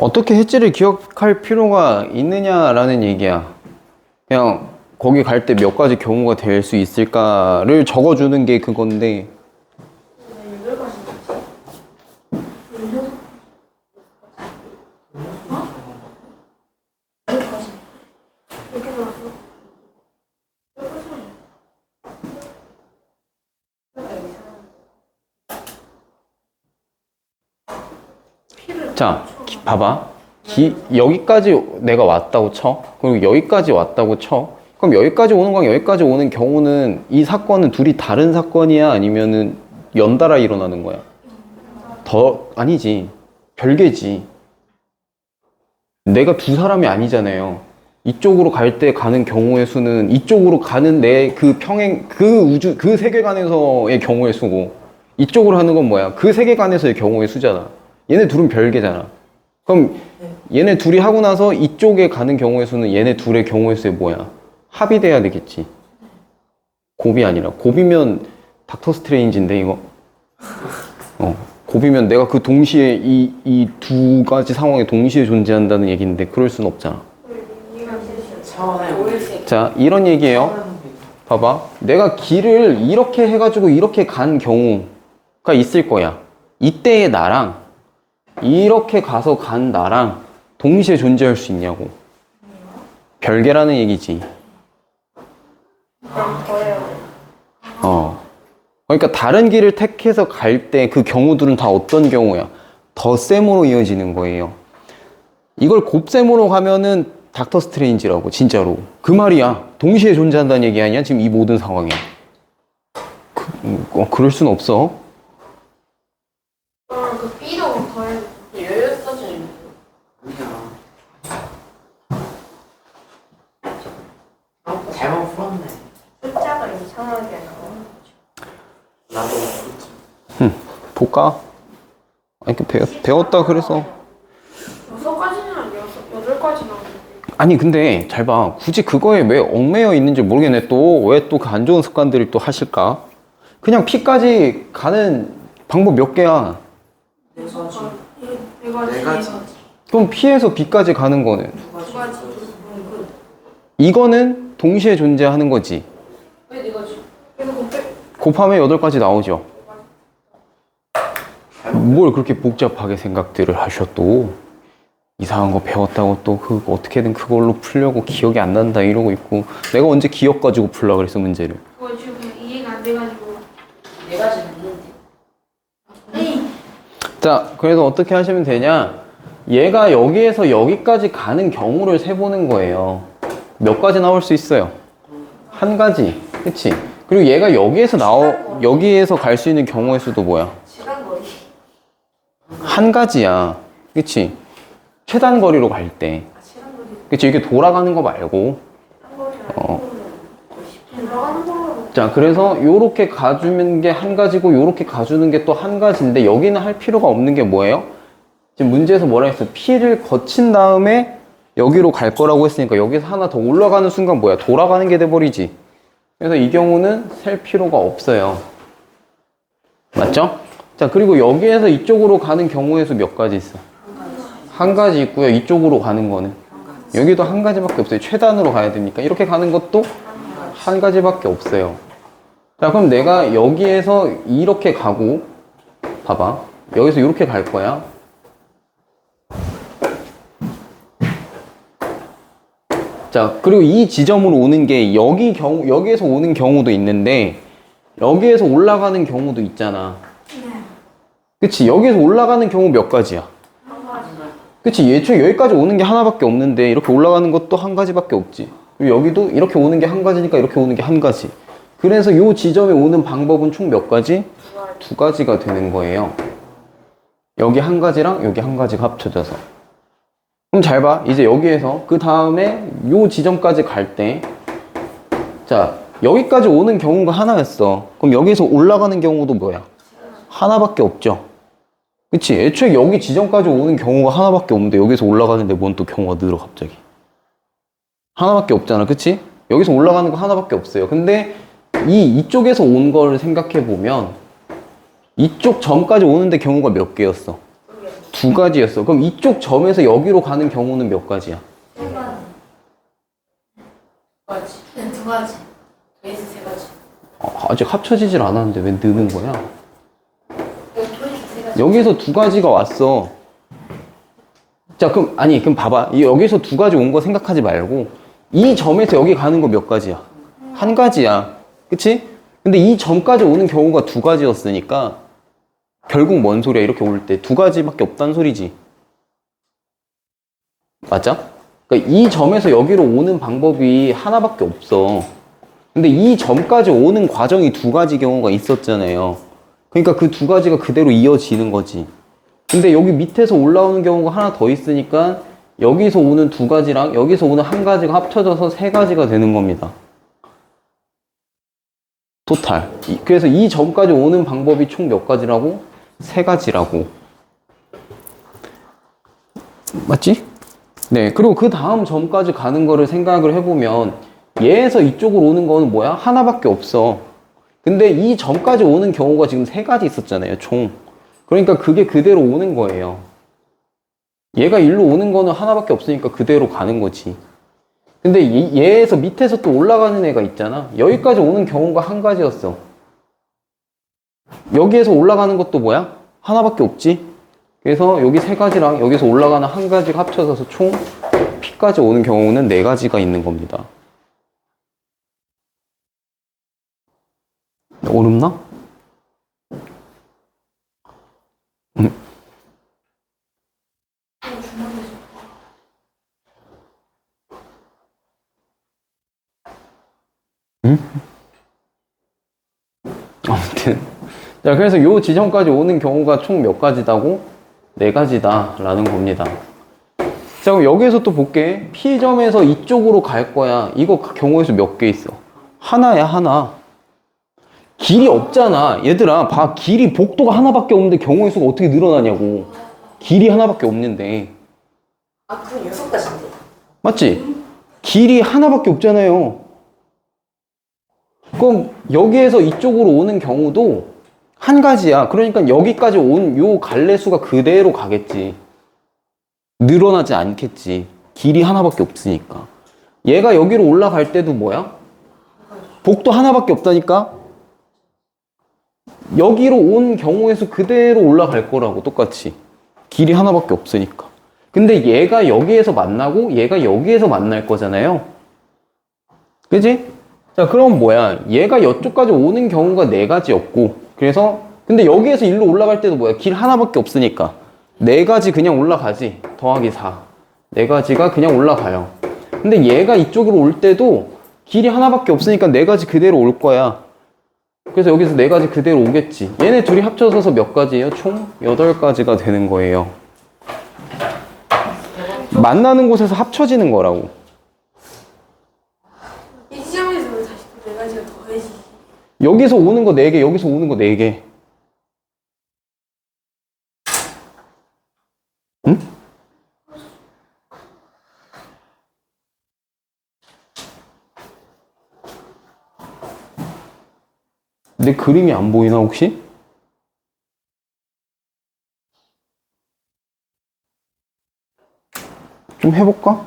어떻게 했지를 기억할 필요가 있느냐라는 얘기야. 그냥 거기 갈 때 몇 가지 경우가 될 수 있을까를 적어주는 게 그건데. 자, 봐봐. 여기까지 내가 왔다고 쳐. 그리고 여기까지 왔다고 쳐. 그럼 여기까지 오는 거랑 여기까지 오는 경우는 이 사건은 둘이 다른 사건이야? 아니면은 연달아 일어나는 거야? 아니지. 별개지. 내가 두 사람이 아니잖아요. 이쪽으로 갈 때 가는 경우의 수는 이쪽으로 가는 내 그 평행, 그 우주, 그 세계관에서의 경우의 수고, 이쪽으로 하는 건 뭐야? 그 세계관에서의 경우의 수잖아. 얘네 둘은 별개잖아. 그럼 얘네 둘이 하고 나서 이쪽에 가는 경우의 수는 얘네 둘의 경우의 수에 뭐야? 합이 돼야 되겠지. 곱이 아니라. 곱이면 닥터 스트레인지인데 이거. 곱이면 내가 그 동시에 이 두 가지 상황에 동시에 존재한다는 얘기인데 그럴 순 없잖아. 자, 이런 얘기예요. 봐봐. 내가 길을 이렇게 해가지고 이렇게 간 경우가 있을 거야. 이때의 나랑 이렇게 가서 간 나랑 동시에 존재할 수 있냐고. 별개라는 얘기지. 그러니까 다른 길을 택해서 갈 때 그 경우들은 다 어떤 경우야? 덧셈으로 이어지는 거예요. 이걸 곱셈으로 가면은 닥터 스트레인지라고, 진짜로. 그 말이야. 동시에 존재한다는 얘기 아니야? 지금 이 모든 상황에. 그럴 순 없어. 그 B도 더해. 여기까지. 잘못 풀었네. 숫자가 이상하게 나와. 나도 볼까? 아니, 배웠다 그래서. 6가지는 아니었어. 8가지 나오는데. 아니, 근데 잘 봐. 굳이 그거에 왜 얽매여 있는지 모르겠네. 또 왜 또 그 안 좋은 습관들을 또 하실까? 그냥 P까지 가는 방법 몇 개야. 네 가지. 네 가지. 그럼 P에서 B까지 가는 거는? 두 가지. 이거는 동시에 존재하는 거지. 왜 네 가지? 그래서 곱해. 곱하면 8가지 나오죠. 뭘 그렇게 복잡하게 생각들을 하셔도 이상한 거 배웠다고 또 그 어떻게든 그걸로 풀려고 기억이 안 난다 이러고 있고, 내가 언제 기억 가지고 풀라 그랬어 문제를. 그거 지금 이해가 안 돼가지고. 네 가지는 있는데. 자, 그래서 어떻게 하시면 되냐, 얘가 여기에서 여기까지 가는 경우를 세보는 거예요. 몇 가지 나올 수 있어요? 한 가지. 그치? 그리고 얘가 여기에서 갈 수 있는 경우의 수도 뭐야? 시간거리. 한 가지야. 그치? 최단 거리로 갈 때. 시간거리. 그치? 이렇게 돌아가는 거 말고. 돌아가는 걸로. 자, 그래서 요렇게 가주는 게 한 가지고 요렇게 가주는 게 또 한 가지인데, 여기는 할 필요가 없는 게 뭐예요? 지금 문제에서 뭐라 했어? P를 거친 다음에 여기로 갈 거라고 했으니까 여기서 하나 더 올라가는 순간 뭐야? 돌아가는 게 돼버리지. 그래서 이 경우는 셀 필요가 없어요. 맞죠? 자, 그리고 여기에서 이쪽으로 가는 경우의 수 몇 가지 있어? 한 가지 있고요. 이쪽으로 가는 거는 여기도 한 가지밖에 없어요. 최단으로 가야 되니까 이렇게 가는 것도 한 가지밖에 없어요. 자, 그럼 내가 여기에서 이렇게 가고, 봐봐, 여기서 이렇게 갈 거야. 자, 그리고 이 지점으로 오는 게 여기에서 오는 경우도 있는데, 여기에서 올라가는 경우도 있잖아. 그치? 여기에서 올라가는 경우 몇 가지야? 그치? 예초에 여기까지 오는 게 하나밖에 없는데 이렇게 올라가는 것도 한 가지밖에 없지. 그리고 여기도 이렇게 오는 게 한 가지니까 이렇게 오는 게 한 가지. 그래서 이 지점에 오는 방법은 총 몇 가지? 두 가지가 되는 거예요. 여기 한 가지랑 여기 한 가지가 합쳐져서. 그럼 잘 봐. 이제 여기에서 그 다음에 이 지점까지 갈 때, 자, 여기까지 오는 경우가 하나였어. 그럼 여기에서 올라가는 경우도 뭐야? 하나밖에 없죠. 그치? 애초에 여기 지점까지 오는 경우가 하나밖에 없는데 여기서 올라가는데 뭔 또 경우가 늘어 갑자기. 하나밖에 없잖아. 그치? 여기서 올라가는 거 하나밖에 없어요. 근데 이쪽에서 온 걸 생각해 보면 이쪽 점까지 오는데 경우가 몇 개였어? 두 가지였어. 그럼 이쪽 점에서 여기로 가는 경우는 몇 가지야? 세 가지. 두 가지. 네, 두 가지. 베이스 세 가지. 아직 합쳐지질 않았는데 왜 느는 거야? 여기 토이스 세 가지. 여기서 두 가지가 왔어. 자, 그럼 봐봐. 여기서 두 가지 온 거 생각하지 말고, 이 점에서 여기 가는 거 몇 가지야? 한 가지야. 그치? 근데 이 점까지 오는 경우가 두 가지였으니까, 결국 뭔 소리야? 이렇게 올 때 두 가지밖에 없다는 소리지. 맞아? 그러니까 이 점에서 여기로 오는 방법이 하나밖에 없어. 근데 이 점까지 오는 과정이 두 가지 경우가 있었잖아요. 그러니까 그 두 가지가 그대로 이어지는 거지. 근데 여기 밑에서 올라오는 경우가 하나 더 있으니까 여기서 오는 두 가지랑 여기서 오는 한 가지가 합쳐져서 세 가지가 되는 겁니다. 토탈. 그래서 이 점까지 오는 방법이 총 몇 가지라고? 세 가지라고. 맞지? 네. 그리고 그 다음 점까지 가는 거를 생각을 해보면 얘에서 이쪽으로 오는 거는 뭐야? 하나밖에 없어. 근데 이 점까지 오는 경우가 지금 세 가지 있었잖아요, 총. 그러니까 그게 그대로 오는 거예요. 얘가 일로 오는 거는 하나밖에 없으니까 그대로 가는 거지. 근데 얘에서 밑에서 또 올라가는 애가 있잖아. 여기까지 오는 경우가 한 가지였어. 여기에서 올라가는 것도 뭐야? 하나밖에 없지. 그래서 여기 세 가지랑 여기서 올라가는 한 가지가 합쳐져서 총 P까지 오는 경우는 네 가지가 있는 겁니다. 어렵나? 아무튼 자, 그래서 요 지점까지 오는 경우가 총 몇 가지다고? 네 가지다 라는 겁니다. 자, 그럼 여기에서 또 볼게. P점에서 이쪽으로 갈 거야. 이거 경우의 수 몇 개 있어? 하나야, 하나. 길이 없잖아. 얘들아, 봐. 길이 복도가 하나밖에 없는데 경우의 수가 어떻게 늘어나냐고. 길이 하나밖에 없는데. 아, 그럼 6가지인데. 맞지? 길이 하나밖에 없잖아요. 그럼 여기에서 이쪽으로 오는 경우도 한 가지야. 그러니까 여기까지 온 요 갈래수가 그대로 가겠지. 늘어나지 않겠지. 길이 하나밖에 없으니까. 얘가 여기로 올라갈 때도 뭐야? 복도 하나밖에 없다니까? 여기로 온 경우의 수 그대로 올라갈 거라고, 똑같이. 길이 하나밖에 없으니까. 근데 얘가 여기에서 만나고 얘가 여기에서 만날 거잖아요. 그지? 자, 그럼 뭐야? 얘가 이쪽까지 오는 경우가 네 가지였고, 그래서 근데 여기에서 일로 올라갈 때도 뭐야? 길 하나밖에 없으니까 네 가지 그냥 올라가지. 더하기 4. 네 가지가 그냥 올라가요. 근데 얘가 이쪽으로 올 때도 길이 하나밖에 없으니까 네 가지 그대로 올 거야. 그래서 여기서 네 가지 그대로 오겠지. 얘네 둘이 합쳐져서 몇 가지예요? 총 8가지가 되는 거예요. 만나는 곳에서 합쳐지는 거라고. 이 지점에서 왜 다시 또 네 가지가 더해지지? 여기서 오는 거 4개, 여기서 오는 거 4개. 응? 내 그림이 안 보이나 혹시? 좀 해볼까?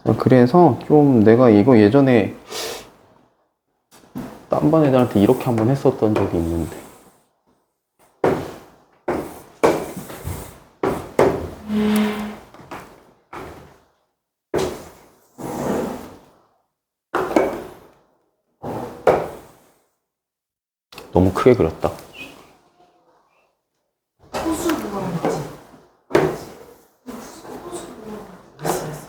자, 그래서 좀 내가 이거 예전에 딴 반 애들한테 이렇게 한번 했었던 적이 있는데. 너무 크게 그렸다. 호수 누가 먹지? 알았어.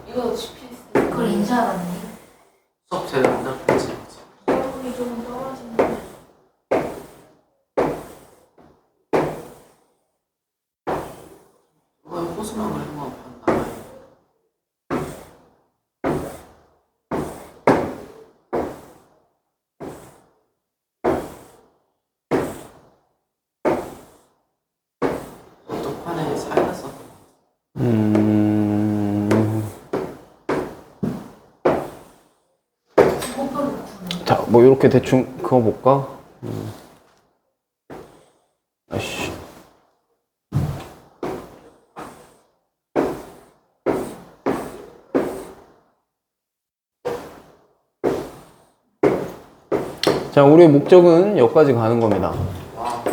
이거 GPS. 그걸 인사하라니. 수업 제대로 안 들었지. 여러분이 조금 떨어지는. 이거 호수만 그리고 나와요. 자, 뭐 이렇게 대충 그어볼까? 아이씨. 자, 우리의 목적은 여기까지 가는 겁니다. 와,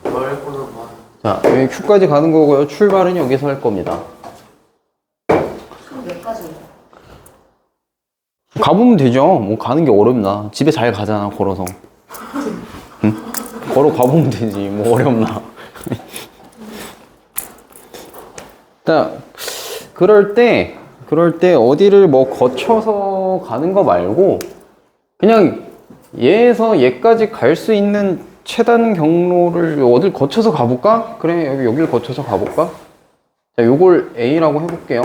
뭘 거는 뭐. 자, 여기 Q까지 가는 거고요. 출발은 여기서 할 겁니다. 그럼 몇 가지예요? 가보면 되죠. 뭐 가는 게 어렵나. 집에 잘 가잖아, 걸어서. 응? 걸어 가보면 되지. 뭐 어렵나. 자, 그럴 때 어디를 뭐 거쳐서 가는 거 말고 그냥 얘에서 얘까지 갈 수 있는 최단 경로를 어딜 거쳐서 가볼까? 그래, 여길 거쳐서 가볼까? 자, 요걸 A라고 해볼게요.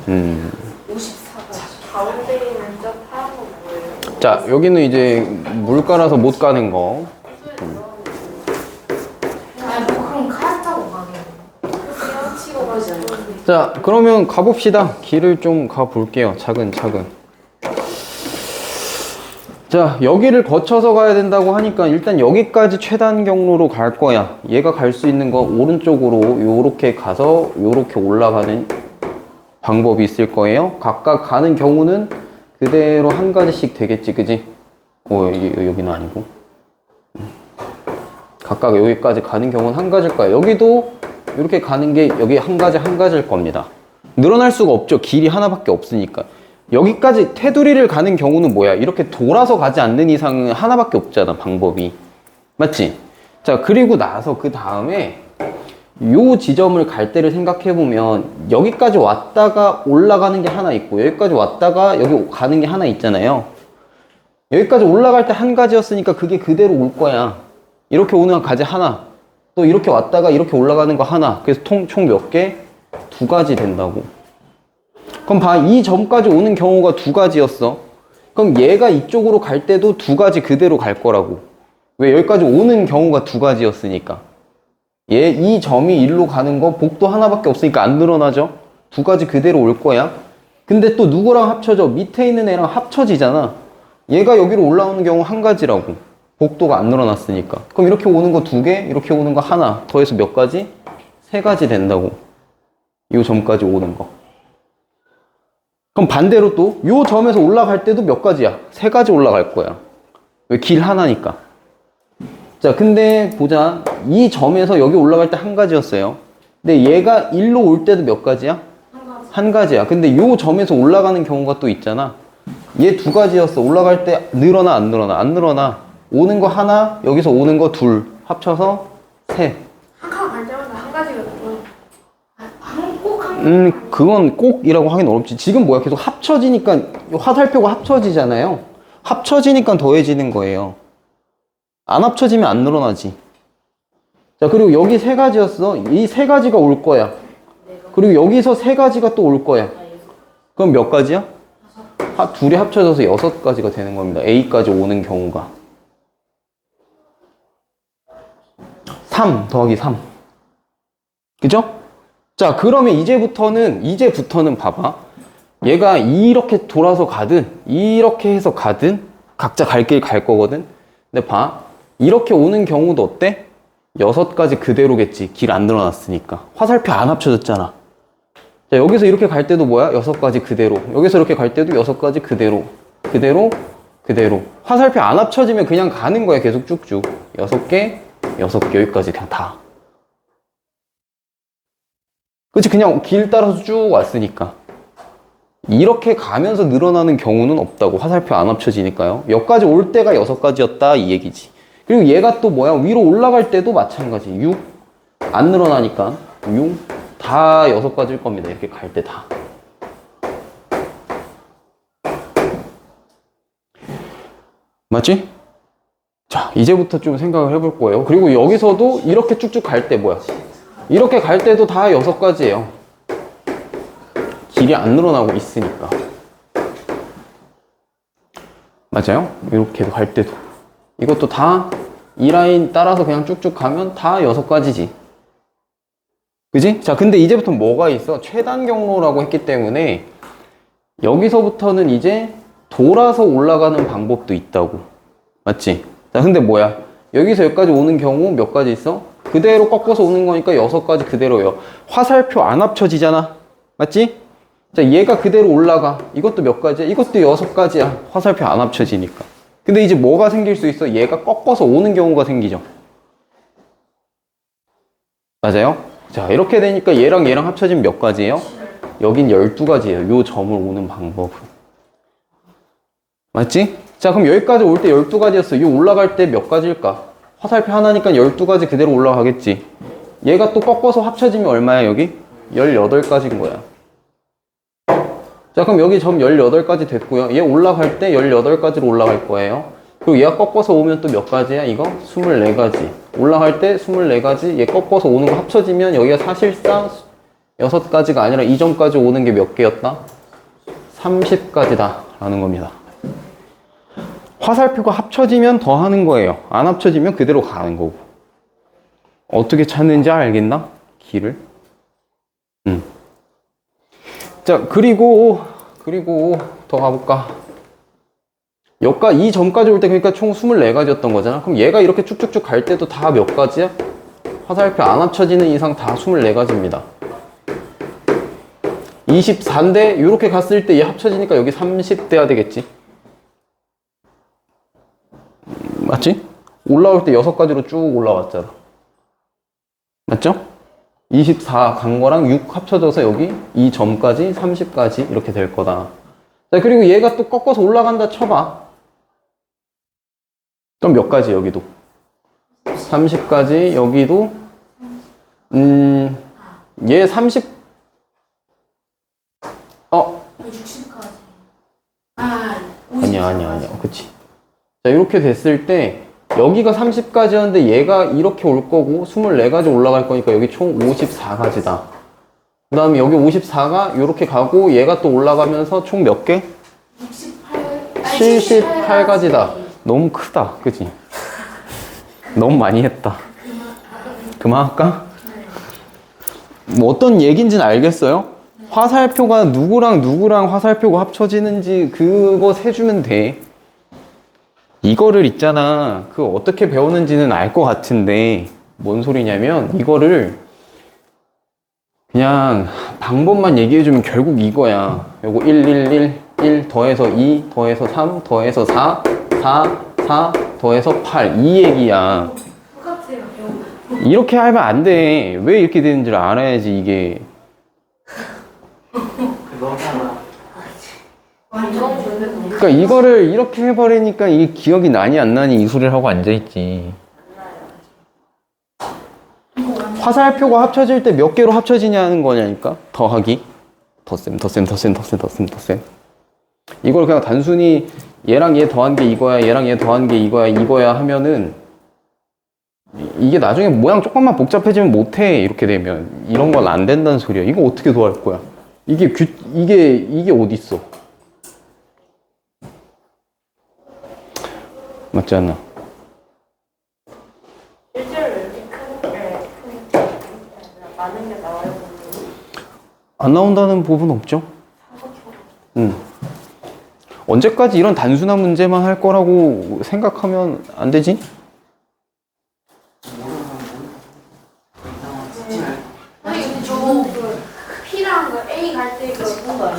54가지. 가운데 있는 저 파란 거 뭐예요? 자, 여기는 이제 물 깔아서 못 가는 거. 아니 뭐 그럼 칼 타고 가겠네. 치고 가지 않아요? 자, 그러면 가봅시다. 길을 좀 가볼게요. 차근차근. 자, 여기를 거쳐서 가야 된다고 하니까 일단 여기까지 최단 경로로 갈 거야. 얘가 갈 수 있는 거 오른쪽으로 요렇게 가서 요렇게 올라가는 방법이 있을 거예요. 각각 가는 경우는 그대로 한 가지씩 되겠지, 그지? 여기는 아니고. 각각 여기까지 가는 경우는 한 가지일 거야. 여기도 이렇게 가는 게 여기 한 가지일 겁니다. 늘어날 수가 없죠. 길이 하나밖에 없으니까. 여기까지 테두리를 가는 경우는 뭐야? 이렇게 돌아서 가지 않는 이상은 하나밖에 없잖아, 방법이. 맞지? 자, 그리고 나서 그 다음에 요 지점을 갈 때를 생각해 보면 여기까지 왔다가 올라가는 게 하나 있고 여기까지 왔다가 여기 가는 게 하나 있잖아요. 여기까지 올라갈 때 한 가지였으니까 그게 그대로 올 거야. 이렇게 오는 가지 하나, 또 이렇게 왔다가 이렇게 올라가는 거 하나. 그래서 총 몇 개? 두 가지 된다고. 그럼 봐, 이 점까지 오는 경우가 두 가지였어. 그럼 얘가 이쪽으로 갈 때도 두 가지 그대로 갈 거라고. 왜? 여기까지 오는 경우가 두 가지였으니까. 이 점이 일로 가는 거 복도 하나밖에 없으니까 안 늘어나죠? 두 가지 그대로 올 거야. 근데 또 누구랑 합쳐져? 밑에 있는 애랑 합쳐지잖아. 얘가 여기로 올라오는 경우 한 가지라고. 복도가 안 늘어났으니까. 그럼 이렇게 오는 거 두 개, 이렇게 오는 거 하나. 더해서 몇 가지? 세 가지 된다고. 이 점까지 오는 거. 그럼 반대로 또 이 점에서 올라갈 때도 몇 가지야? 세 가지 올라갈 거야. 왜? 길 하나니까. 자, 근데 보자. 이 점에서 여기 올라갈 때 한 가지였어요. 근데 얘가 일로 올 때도 몇 가지야? 한 가지야. 근데 이 점에서 올라가는 경우가 또 있잖아. 얘 두 가지였어. 올라갈 때 늘어나 안 늘어나? 안 늘어나. 오는 거 하나, 여기서 오는 거 둘. 합쳐서 세. 한 칸 갈 때마다 한 가지가 꼭한 그건 꼭이라고 하긴 어렵지. 지금 뭐야? 계속 합쳐지니까, 화살표가 합쳐지잖아요. 합쳐지니까 더해지는 거예요. 안 합쳐지면 안 늘어나지. 자, 그리고 여기 세 가지였어. 이 세 가지가 올 거야. 그리고 여기서 세 가지가 또 올 거야. 그럼 몇 가지야? 둘이 합쳐져서 여섯 가지가 되는 겁니다. A까지 오는 경우가. 3 더하기 3. 그죠? 자, 그러면 이제부터는 봐봐. 얘가 이렇게 돌아서 가든, 이렇게 해서 가든, 각자 갈 길 갈 거거든? 근데 봐. 이렇게 오는 경우도 어때? 여섯 가지 그대로겠지. 길 안 늘어났으니까. 화살표 안 합쳐졌잖아. 자, 여기서 이렇게 갈 때도 뭐야? 여섯 가지 그대로. 여기서 이렇게 갈 때도 여섯 가지 그대로. 그대로. 화살표 안 합쳐지면 그냥 가는 거야. 계속 쭉쭉. 여섯 개, 여기까지 그냥 다. 그치? 그냥 길 따라서 쭉 왔으니까. 이렇게 가면서 늘어나는 경우는 없다고. 화살표 안 합쳐지니까요. 여기까지 올 때가 여섯 가지였다 이 얘기지. 그리고 얘가 또 뭐야? 위로 올라갈 때도 마찬가지. 6. 안 늘어나니까. 6. 다 여섯 가지일 겁니다. 이렇게 갈 때 다. 맞지? 자, 이제부터 좀 생각을 해볼 거예요. 그리고 여기서도 이렇게 쭉쭉 갈 때 뭐야? 이렇게 갈 때도 다 여섯 가지예요. 길이 안 늘어나고 있으니까. 맞아요? 이렇게 갈 때도. 이것도 다 이 라인 따라서 그냥 쭉쭉 가면 다 여섯 가지지. 그지? 자, 근데 이제부터 뭐가 있어? 최단 경로라고 했기 때문에 여기서부터는 이제 돌아서 올라가는 방법도 있다고. 맞지? 자, 근데 뭐야? 여기서 여기까지 오는 경우 몇 가지 있어? 그대로 꺾어서 오는 거니까 6가지 그대로요. 화살표 안 합쳐지잖아. 맞지? 자, 얘가 그대로 올라가. 이것도 몇 가지야? 이것도 6가지야. 화살표 안 합쳐지니까. 근데 이제 뭐가 생길 수 있어? 얘가 꺾어서 오는 경우가 생기죠. 맞아요? 자, 이렇게 되니까 얘랑 얘랑 합쳐지면 몇 가지예요? 여긴 12가지예요. 요 점을 오는 방법은. 맞지? 자, 그럼 여기까지 올 때 12가지였어. 요 올라갈 때 몇 가지일까? 화살표 하나니까 12가지 그대로 올라가겠지. 얘가 또 꺾어서 합쳐지면 얼마야, 여기? 18가지인 거야. 자, 그럼 여기 점 18가지 됐고요. 얘 올라갈 때 18가지로 올라갈 거예요. 그리고 얘가 꺾어서 오면 또 몇 가지야? 이거? 24가지. 올라갈 때 24가지. 얘 꺾어서 오는 거 합쳐지면 여기가 사실상 6가지가 아니라 이 점까지 오는 게 몇 개였다? 30가지다 라는 겁니다. 화살표가 합쳐지면 더 하는 거예요. 안 합쳐지면 그대로 가는 거고. 어떻게 찾는지 알겠나? 길을. 자, 그리고 더 가볼까? 이 점까지 올 때 그러니까 총 24가지였던 거잖아. 그럼 얘가 이렇게 쭉쭉쭉 갈 때도 다 몇 가지야? 화살표 안 합쳐지는 이상 다 24가지입니다. 24인데 이렇게 갔을 때 얘 합쳐지니까 여기 30 돼야 되겠지. 맞지? 올라올 때 6가지로 쭉 올라왔잖아. 맞죠? 24 간 거랑 6 합쳐져서 여기 이 점까지 30까지 이렇게 될 거다. 자, 그리고 얘가 또 꺾어서 올라간다 쳐봐. 그럼 몇 가지 여기도? 30까지 여기도 얘 30 60까지. 아니야. 그치. 자, 이렇게 됐을 때 여기가 30가지였는데 얘가 이렇게 올 거고 24가지 올라갈 거니까 여기 총 54가지다. 그 다음에 여기 54가 이렇게 가고 얘가 또 올라가면서 총 몇 개? 78가지다. 너무 크다. 그치? 너무 많이 했다. 그만할까? 뭐 어떤 얘기인지는 알겠어요? 화살표가 누구랑 화살표가 합쳐지는지 그거 세주면 돼. 이거를 있잖아. 그 어떻게 배우는지는 알 것 같은데 뭔 소리냐면 이거를 그냥 방법만 얘기해주면 결국 이거야. 요거 1 더해서 2 더해서 3 더해서 4 더해서 8 이 얘기야. 똑같아요. 이렇게 하면 안 돼. 왜 이렇게 되는지를 알아야지 이게. 그거잖아. 그러니까 이거를 이렇게 해버리니까 이게 기억이 나니 안 나니 이 소리를 하고 앉아있지. 화살표가 합쳐질 때 몇 개로 합쳐지냐는 거냐니까. 더하기 덧셈. 이걸 그냥 단순히 얘랑 얘 더한 게 이거야, 얘랑 얘 더한 게 이거야 하면은 이게 나중에 모양 조금만 복잡해지면 못해. 이렇게 되면 이런 건 안 된다는 소리야. 이거 어떻게 더할 거야? 이게 어딨어? 맞지 않나? 실제로 이렇게 크니까 많은 게 나와요. 안 나온다는 부분 없죠? 언제까지 이런 단순한 문제만 할 거라고 생각하면 안 되지? 근데 저거 P랑 그 A 갈 때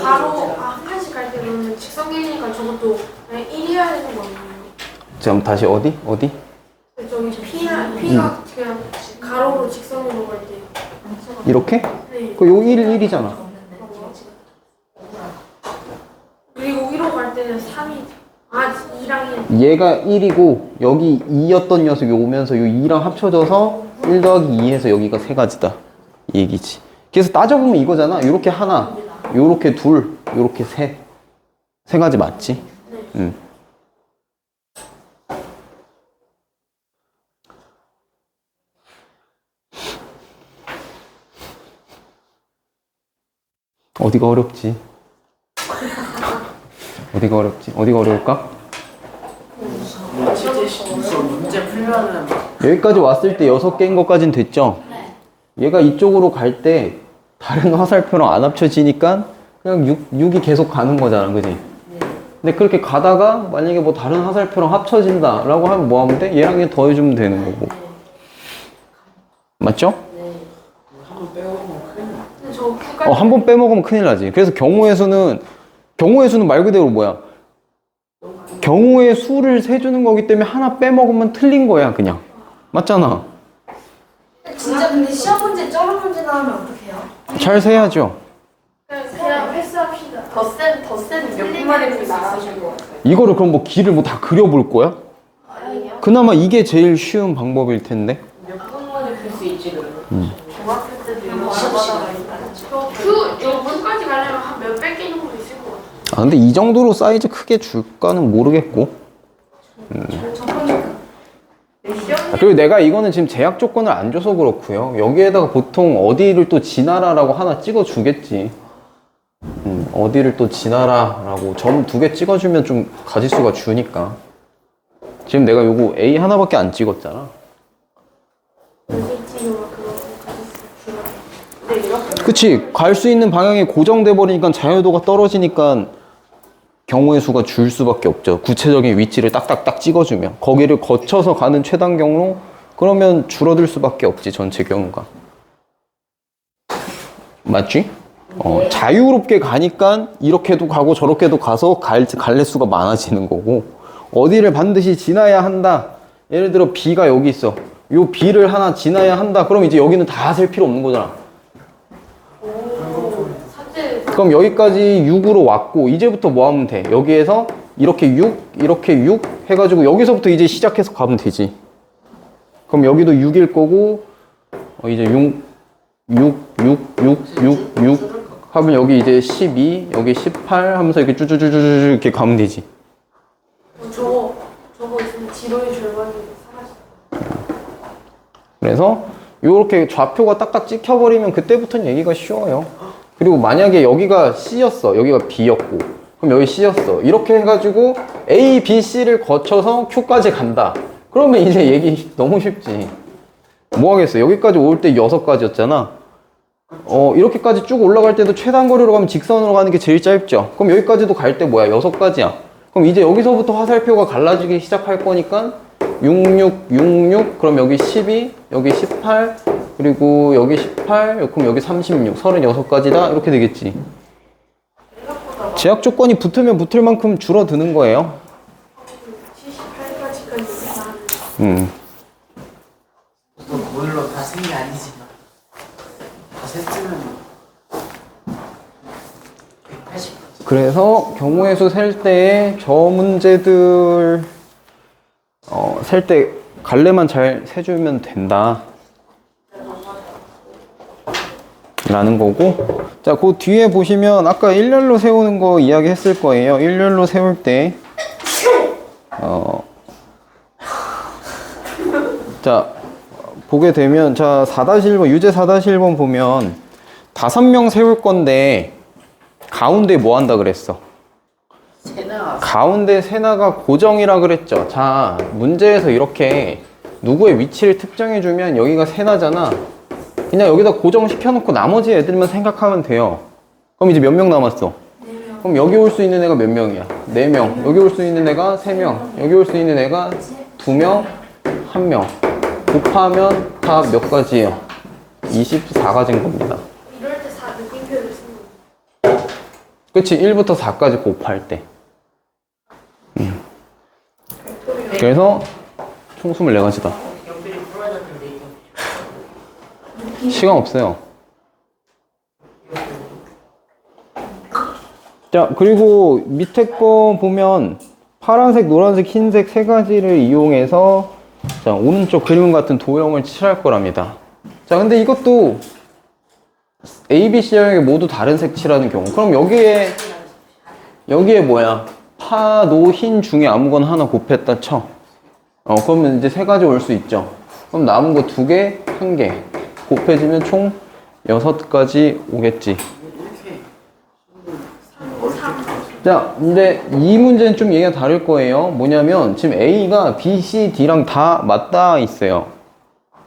바로 한 칸씩 갈 때 그러면 직선길이니까 저것도 그냥 1이어야 되는 거 아니에요? 그럼 다시 어디? 저기 P가 그냥 가로로 직선으로 갈 때. 이렇게? 네. 그 요 1이잖아. 그리고 위로 갈 때는 3이 2랑 1. 얘가 1이고 여기 2였던 녀석이 오면서 요 2랑 합쳐져서 1 더하기 2해서 여기가 3가지다. 이 얘기지. 그래서 따져보면 이거잖아. 요렇게 하나, 요렇게 둘, 요렇게 셋. 3가지 맞지? 응. 어디가 어렵지? 어디가 어렵지? 어디가 어려울까? 문제 풀면은 여기까지 왔을 때 6개인 것까진 됐죠? 얘가 이쪽으로 갈 때 다른 화살표랑 안 합쳐지니까 그냥 6이 계속 가는 거잖아, 그지? 근데 그렇게 가다가 만약에 뭐 다른 화살표랑 합쳐진다 라고 하면 뭐 하면 돼? 얘랑 얘 더해주면 되는 거고. 맞죠? 한번 빼먹으면 큰일 나. 근데 저 Q까지 한 번 빼먹으면 큰일 나지. 그래서 경우의 수는 말 그대로 뭐야? 경우의 수를 세주는 거기 때문에 하나 빼먹으면 틀린 거야, 그냥. 맞잖아. 진짜 근데 시험 문제 쩌는 문제 나오면 어떡해요? 잘 세야죠. 그냥 패스합시다. 덧센 몇 분만에 풀 수 있으실 것 같아요. 이거를 그럼 뭐 길을 뭐 다 그려볼 거야? 아니요. 그나마 이게 제일 쉬운 방법일 텐데. 몇 분만에 풀 수 있지 그러면. 중학교 때도 이거 시험시다. 하다가 저 Q 저 Q까지 가려면 한 몇백 개 정도 있을 것 같아요. 아, 근데 이 정도로 사이즈 크게 줄까는 모르겠고. 그리고 내가 이거는 지금 제약 조건을 안 줘서 그렇고요. 여기에다가 보통 어디를 또 지나라라고 하나 찍어 주겠지. 어디를 또 지나라라고 점 2개 찍어주면 좀 가지수가 주니까. 지금 내가 요거 A 하나밖에 안 찍었잖아. 그치. 갈 수 있는 방향이 고정돼 버리니까 자유도가 떨어지니까 경우의 수가 줄 수밖에 없죠. 구체적인 위치를 딱딱딱 찍어주면. 거기를 거쳐서 가는 최단 경로 그러면 줄어들 수밖에 없지, 전체 경우가. 맞지? 자유롭게 가니까 이렇게도 가고 저렇게도 가서 갈래 수가 많아지는 거고, 어디를 반드시 지나야 한다. 예를 들어 B가 여기 있어. 요 B를 하나 지나야 한다. 그럼 이제 여기는 다 셀 필요 없는 거잖아. 그럼 여기까지 6으로 왔고 이제부터 뭐 하면 돼? 여기에서 이렇게 6, 이렇게 6 해가지고 여기서부터 이제 시작해서 가면 되지. 그럼 여기도 6일 거고 이제 6 하면 여기 이제 12, 여기 18 하면서 이렇게 쭈쭈쭈쭈 이렇게 가면 되지. 저거 있으면 지도의 절반이 사라져. 그래서 이렇게 좌표가 딱딱 찍혀버리면 그때부터는 얘기가 쉬워요. 그리고 만약에 여기가 C였어, 여기가 B였고, 그럼 여기 C였어. 이렇게 해가지고 A, B, C를 거쳐서 Q까지 간다. 그러면 이제 얘기 너무 쉽지. 뭐 하겠어? 여기까지 올 때 6가지였잖아. 이렇게까지 쭉 올라갈 때도 최단 거리로 가면 직선으로 가는 게 제일 짧죠. 그럼 여기까지도 갈 때 뭐야? 6가지야. 그럼 이제 여기서부터 화살표가 갈라지기 시작할 거니까 66, 66, 그럼 여기 12, 여기 18, 그리고 여기 18, 그럼 여기 36, 36가지다. 이렇게 되겠지. 제약 조건이 붙으면 붙을 만큼 줄어드는 거예요. 78까지까지 또 그걸로 다 센 게 아니지만 다 셌으면 180. 그래서 경우의 수 셀 때 저 문제들 셀 때 갈래만 잘 세주면 된다 라는 거고, 자, 그 뒤에 보시면 아까 일렬로 세우는 거 이야기 했을 거예요. 일렬로 세울 때 자, 보게 되면, 자, 4-1번, 유제 4-1번 보면 5명 세울 건데 가운데 뭐 한다 그랬어? 세나 가운데 세나가 고정이라 그랬죠. 자, 문제에서 이렇게 누구의 위치를 특정해주면 여기가 세나잖아. 그냥 여기다 고정시켜놓고 나머지 애들만 생각하면 돼요. 그럼 이제 몇 명 남았어? 4명. 그럼 여기 올 수 있는 애가 몇 명이야? 4명. 여기 올 수 있는 애가 3명. 여기 올 수 있는 애가 2명, 1명. 곱하면 다 몇 가지예요? 24가지인 겁니다. 이럴 때 느낌표를 쓰는 거. 그치? 1부터 4까지 곱할 때. 그래서 총 24가지다. 연필이 부러졌는데 이거 시간 없어요. 자, 그리고 밑에 거 보면 파란색, 노란색, 흰색 세 가지를 이용해서 자, 오른쪽 그림 같은 도형을 칠할 거랍니다. 자, 근데 이것도 A, B, C형에게 모두 다른 색 칠하는 경우. 그럼 여기에 뭐야? 파, 노, 흰 중에 아무거나 하나 곱했다 쳐. 그러면 이제 세 가지 올 수 있죠. 그럼 남은 거 2개, 1개. 곱해지면 총 6가지 오겠지. 자, 근데 이 문제는 좀 얘기가 다를 거예요. 뭐냐면 지금 A가 B, C, D랑 다 맞닿아 있어요.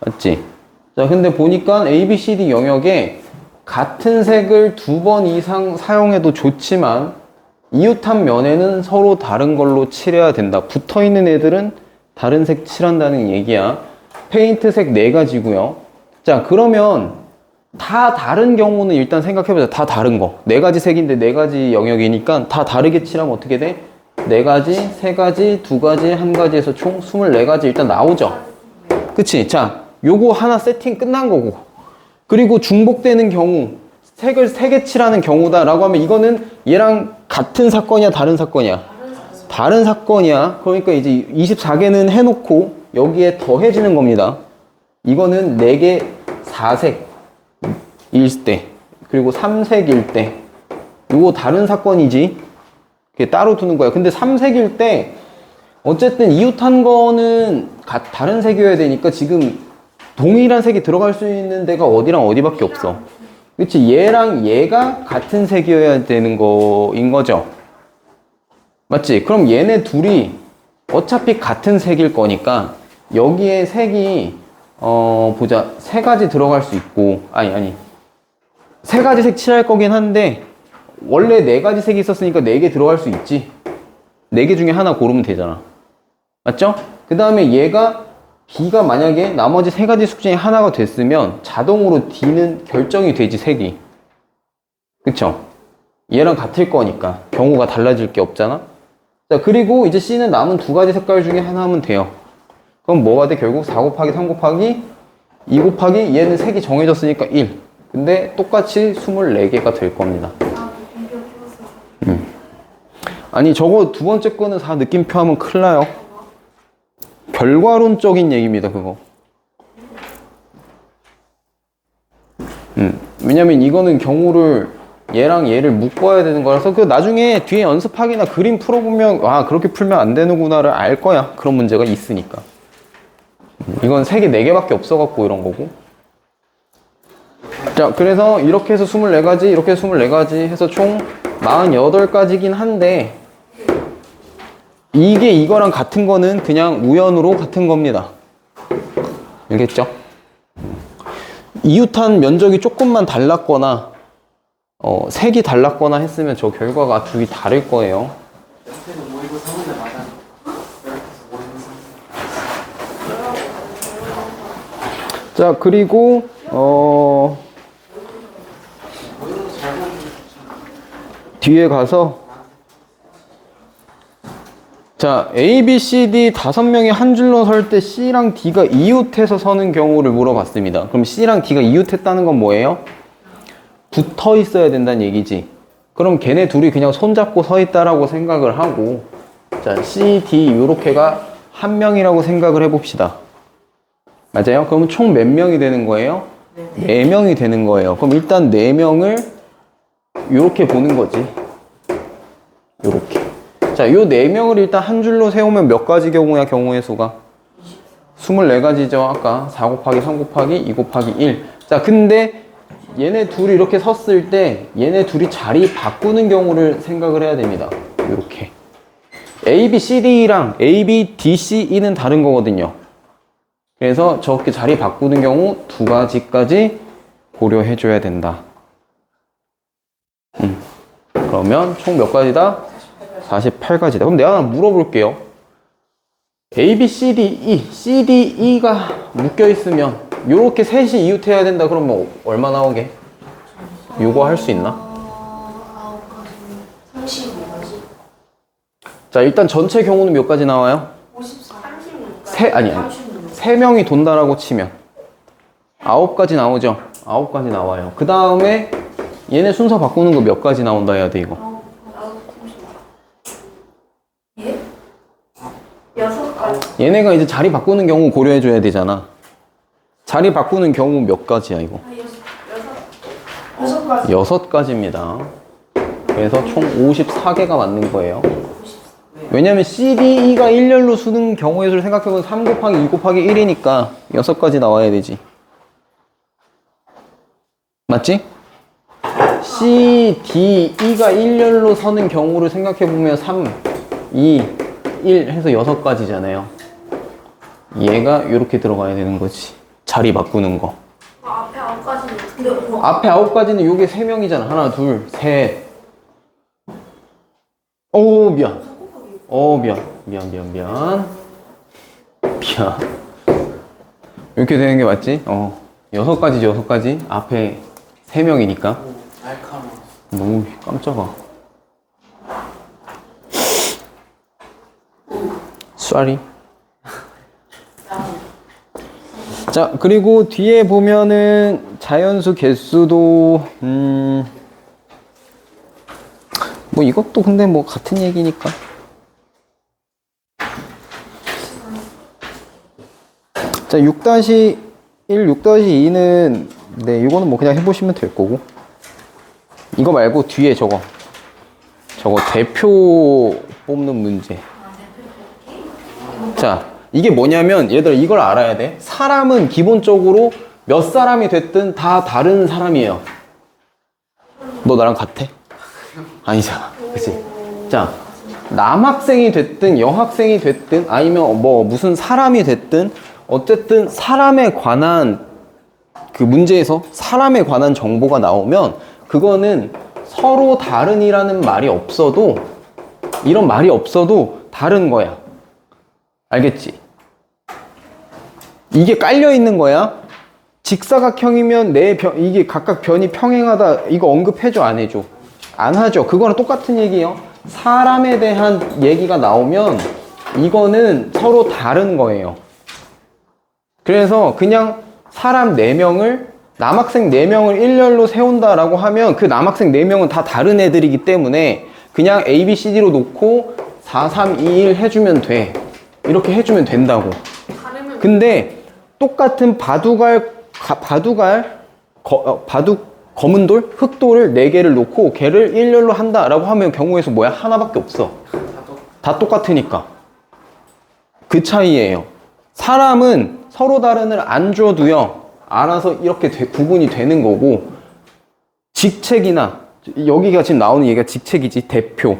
맞지? 자, 근데 보니까 ABCD 영역에 같은 색을 2번 이상 사용해도 좋지만 이웃한 면에는 서로 다른 걸로 칠해야 된다. 붙어있는 애들은 다른 색 칠한다는 얘기야. 페인트 색 4가지고요. 자, 그러면 다 다른 경우는 일단 생각해보자. 다 다른 거. 4가지 색인데 4가지 영역이니까 다 다르게 칠하면 어떻게 돼? 4가지, 3가지, 2가지, 1가지 해서 총 24가지 일단 나오죠. 그치? 자, 요거 하나 세팅 끝난 거고. 그리고 중복되는 경우, 색을 3개 칠하는 경우다 라고 하면 이거는 얘랑 같은 사건이야, 다른 사건이야? 다른 사건이야. 그러니까 이제 24개는 해놓고 여기에 더해지는 겁니다. 이거는 4개 4색일 때, 그리고 3색일 때, 요거 다른 사건이지. 그게 따로 두는 거야. 근데 3색일 때, 어쨌든 이웃한 거는 다른 색이어야 되니까 지금 동일한 색이 들어갈 수 있는 데가 어디랑 어디밖에 없어. 그치? 얘랑 얘가 같은 색이어야 되는 거인 거죠. 맞지? 그럼 얘네 둘이 어차피 같은 색일 거니까 여기에 색이 보자. 3가지 들어갈 수 있고, 아니 3가지 색 칠할 거긴 한데 원래 4가지 색이 있었으니까 4개 들어갈 수 있지. 4개 중에 하나 고르면 되잖아. 맞죠? 그 다음에 얘가 B가 만약에 나머지 3가지 수 중에 하나가 됐으면 자동으로 D는 결정이 되지, 색이. 그쵸? 얘랑 같을 거니까 경우가 달라질 게 없잖아. 자, 그리고 이제 C는 남은 2가지 색깔 중에 하나 하면 돼요. 그럼 뭐가 돼? 결국 4 곱하기 3 곱하기 2 곱하기 얘는 색이 정해졌으니까 1. 근데 똑같이 24개가 될 겁니다. 아니 저거 두 번째 거는 4 느낌표 하면 큰일 나요. 결과론적인 얘기입니다, 그거. 왜냐면 이거는 경우를 얘랑 얘를 묶어야 되는 거라서 그 나중에 뒤에 연습하기나 그림 풀어보면 아 그렇게 풀면 안 되는구나를 알 거야. 그런 문제가 있으니까. 이건 색이 4개밖에 없어갖고 이런 거고. 자, 그래서 이렇게 해서 24가지, 이렇게 해서 24가지 해서 총 48가지긴 한데 이게 이거랑 같은 거는 그냥 우연으로 같은 겁니다. 알겠죠? 이웃한 면적이 조금만 달랐거나 색이 달랐거나 했으면 저 결과가 둘이 다를 거예요. 옆에서 모이고 3분의 맞아. 옆에서 모이고 3분의. 자, 그리고 모이고 잘못. 뒤에 가서 자, A, B, C, D 5명이 한 줄로 설 때 C랑 D가 이웃해서 서는 경우를 물어봤습니다. 그럼 C랑 D가 이웃했다는 건 뭐예요? 붙어 있어야 된다는 얘기지. 그럼 걔네 둘이 그냥 손잡고 서 있다라고 생각을 하고 자, C, D 요렇게가 한 명이라고 생각을 해봅시다. 맞아요? 그러면 총 몇 명이 되는 거예요? 4명이 되는 거예요. 그럼 일단 4명을 요렇게 보는 거지. 요렇게. 자, 요 4명을 일단 한 줄로 세우면 몇 가지 경우야, 경우의 수가? 24가지죠. 아까 4 곱하기 3 곱하기 2 곱하기 1. 자, 근데 얘네 둘이 이렇게 섰을 때 얘네 둘이 자리 바꾸는 경우를 생각을 해야 됩니다. 이렇게 A, B, C, D랑 A, B, D, C, E는 다른 거거든요. 그래서 저렇게 자리 바꾸는 경우 2가지까지 고려해 줘야 된다. 그러면 총 몇 가지다? 48가지다. 그럼 내가 하나 물어볼게요. A, B, C, D, E, C, D, E가 묶여있으면 요렇게 셋이 이웃해야 된다. 그러면 얼마 나오게? 요거 할 수 있나? 35가지. 자, 일단 전체 경우는 몇 가지 나와요? 34. 아니 3명이 돈다라고 치면 9가지 나오죠? 9가지 나와요. 그 다음에 얘네 순서 바꾸는 거 몇 가지 나온다 해야 돼, 이거? 예? 6가지. 얘네가 이제 자리 바꾸는 경우 고려해 줘야 되잖아. 자리 바꾸는 경우 몇 가지야, 이거? 6가지. 6가지입니다. 그래서 총 54개가 맞는 거예요. 왜냐면 C, D, E가 일렬로 쓰는 경우의 수를 생각해보면 3 곱하기 2 곱하기 1이니까 6가지 나와야 되지. 맞지? C, D, E가 일렬로 서는 경우를 생각해보면 3, 2, 1 해서 6가지잖아요. 얘가 이렇게 들어가야 되는 거지. 자리 바꾸는 거. 근데 앞에 9가지는 요게 3명이잖아. 하나, 둘, 셋. 오, 미안. 미안. 이렇게 되는 게 맞지? 6가지지, 6가지. 앞에 3명이니까. 알카노. 너무 깜짝아. 쏘리. 자, 그리고 뒤에 보면은 자연수 개수도 뭐 이것도 근데 뭐 같은 얘기니까. 자, 6-1, 6-2는 네, 이거는 뭐 그냥 해보시면 될 거고. 이거 말고 뒤에 저거 대표 뽑는 문제. 자, 이게 뭐냐면 얘들아 이걸 알아야 돼. 사람은 기본적으로 몇 사람이 됐든 다 다른 사람이에요. 너 나랑 같아? 아니잖아, 그치? 자, 남학생이 됐든 여학생이 됐든 아니면 뭐 무슨 사람이 됐든 어쨌든 사람에 관한 그 문제에서 사람에 관한 정보가 나오면 그거는 서로 다른이라는 말이 없어도 이런 말이 없어도 다른 거야. 알겠지? 이게 깔려 있는 거야. 직사각형이면 이게 각각 변이 평행하다. 이거 언급해줘, 안 해줘? 안 하죠. 그거랑 똑같은 얘기예요. 사람에 대한 얘기가 나오면 이거는 서로 다른 거예요. 그래서 그냥 사람 4명을 남학생 4명을 일렬로 세운다라고 하면 그 남학생 4명은 다 다른 애들이기 때문에 그냥 A, B, C, D로 놓고 4, 3, 2, 1 해주면 돼. 이렇게 해주면 된다고. 다르면 근데 똑같은 바둑 검은 돌, 흑돌을 4개를 놓고 걔를 일렬로 한다라고 하면 경우에서 뭐야? 하나밖에 없어. 다 똑같으니까. 그 차이예요. 사람은 서로 다른을 안 줘도요, 알아서 이렇게 구분이 되는 거고, 직책이나, 여기가 지금 나오는 얘기가 직책이지. 대표,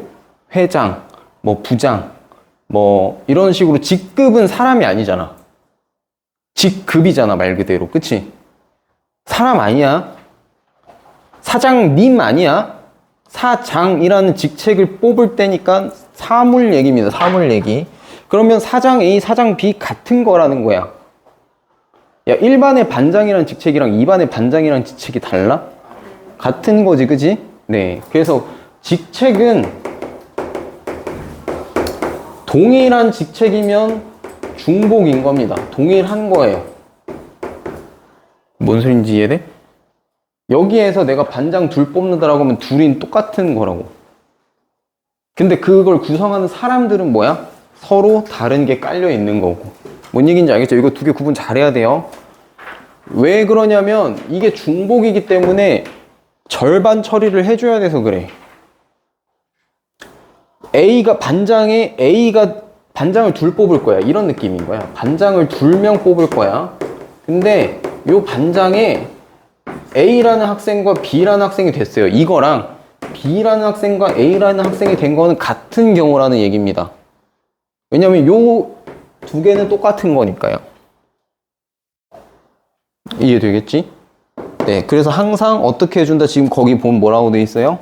회장, 뭐 부장, 뭐 이런 식으로 직급은 사람이 아니잖아. 직급이잖아, 말 그대로. 그치? 사람 아니야. 사장님 아니야. 사장이라는 직책을 뽑을 때니까 사물 얘기입니다. 사물 얘기. 그러면 사장 A, 사장 B 같은 거라는 거야. 야, 1반의 반장이라는 직책이랑 2반의 반장이라는 직책이 달라? 같은 거지, 그지? 네. 그래서 직책은 동일한 직책이면 중복인 겁니다. 동일한 거예요. 뭔 소린지 이해돼? 여기에서 내가 반장 둘 뽑는다라고 하면 둘이 똑같은 거라고. 근데 그걸 구성하는 사람들은 뭐야? 서로 다른 게 깔려 있는 거고. 뭔 얘기인지 알겠죠? 이거 2개 구분 잘해야 돼요. 왜 그러냐면 이게 중복이기 때문에 절반 처리를 해줘야 돼서 그래. A가 반장을 둘 뽑을 거야. 이런 느낌인 거야. 반장을 2명 뽑을 거야. 근데 요 반장에 A라는 학생과 B라는 학생이 됐어요. 이거랑 B라는 학생과 A라는 학생이 된 거는 같은 경우라는 얘기입니다. 왜냐면 요 2개는 똑같은 거니까요. 이해되겠지? 네, 그래서 항상 어떻게 해준다? 지금 거기 보면 뭐라고 돼 있어요?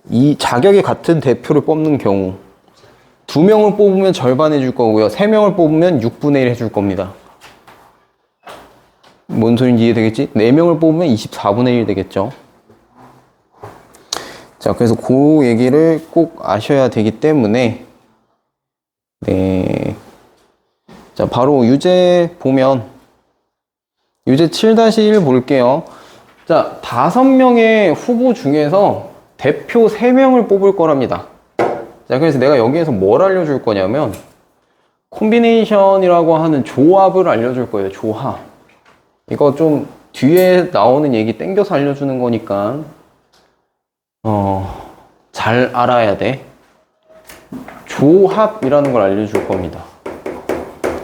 이 자격이 같은 대표를 뽑는 경우 2명을 뽑으면 절반 해줄 거고요. 3명을 뽑으면 6분의 1 해줄 겁니다. 뭔 소리인지 이해되겠지? 4명을 뽑으면 24분의 1 되겠죠. 자, 그래서 그 얘기를 꼭 아셔야 되기 때문에 네. 자, 바로 유제 보면 유제 7-1 볼게요. 자, 5명의 후보 중에서 대표 3명을 뽑을 거랍니다. 자, 그래서 내가 여기에서 뭘 알려줄 거냐면 콤비네이션이라고 하는 조합을 알려줄 거예요. 조합. 이거 좀 뒤에 나오는 얘기 땡겨서 알려주는 거니까 잘 알아야 돼. 조합이라는 걸 알려줄 겁니다.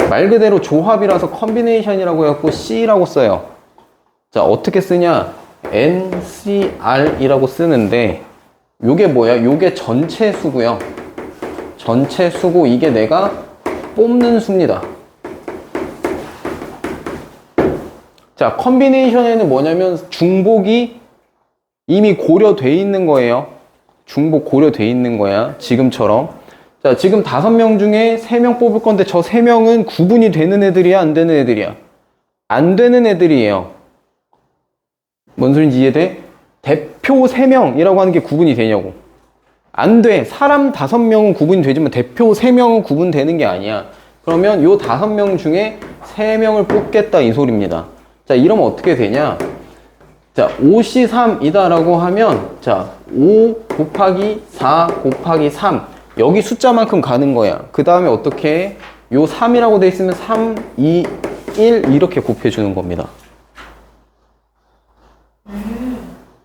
말 그대로 조합이라서 컴비네이션이라고 해갖고 C라고 써요. 자, 어떻게 쓰냐? NCR이라고 쓰는데 요게 뭐야? 요게 전체 수고요. 전체 수고, 이게 내가 뽑는 수입니다. 자, 컨비네이션에는 뭐냐면 중복이 이미 고려돼 있는 거예요. 중복 고려돼 있는 거야. 지금처럼. 자, 지금 5명 중에 3명 뽑을 건데 저 3명은 구분이 되는 애들이야, 안 되는 애들이야? 안 되는 애들이에요. 뭔 소린지 이해돼? 대표 3명이라고 하는 게 구분이 되냐고. 안 돼. 사람 5명은 구분이 되지만 대표 3명은 구분되는 게 아니야. 그러면 요 5명 중에 3명을 뽑겠다 이 소리입니다. 자, 이러면 어떻게 되냐? 자, 5C3이다 라고 하면 자, 5 곱하기 4 곱하기 3 여기 숫자만큼 가는 거야. 그 다음에 어떻게 해? 요 3이라고 돼 있으면 3, 2, 1 이렇게 곱해주는 겁니다.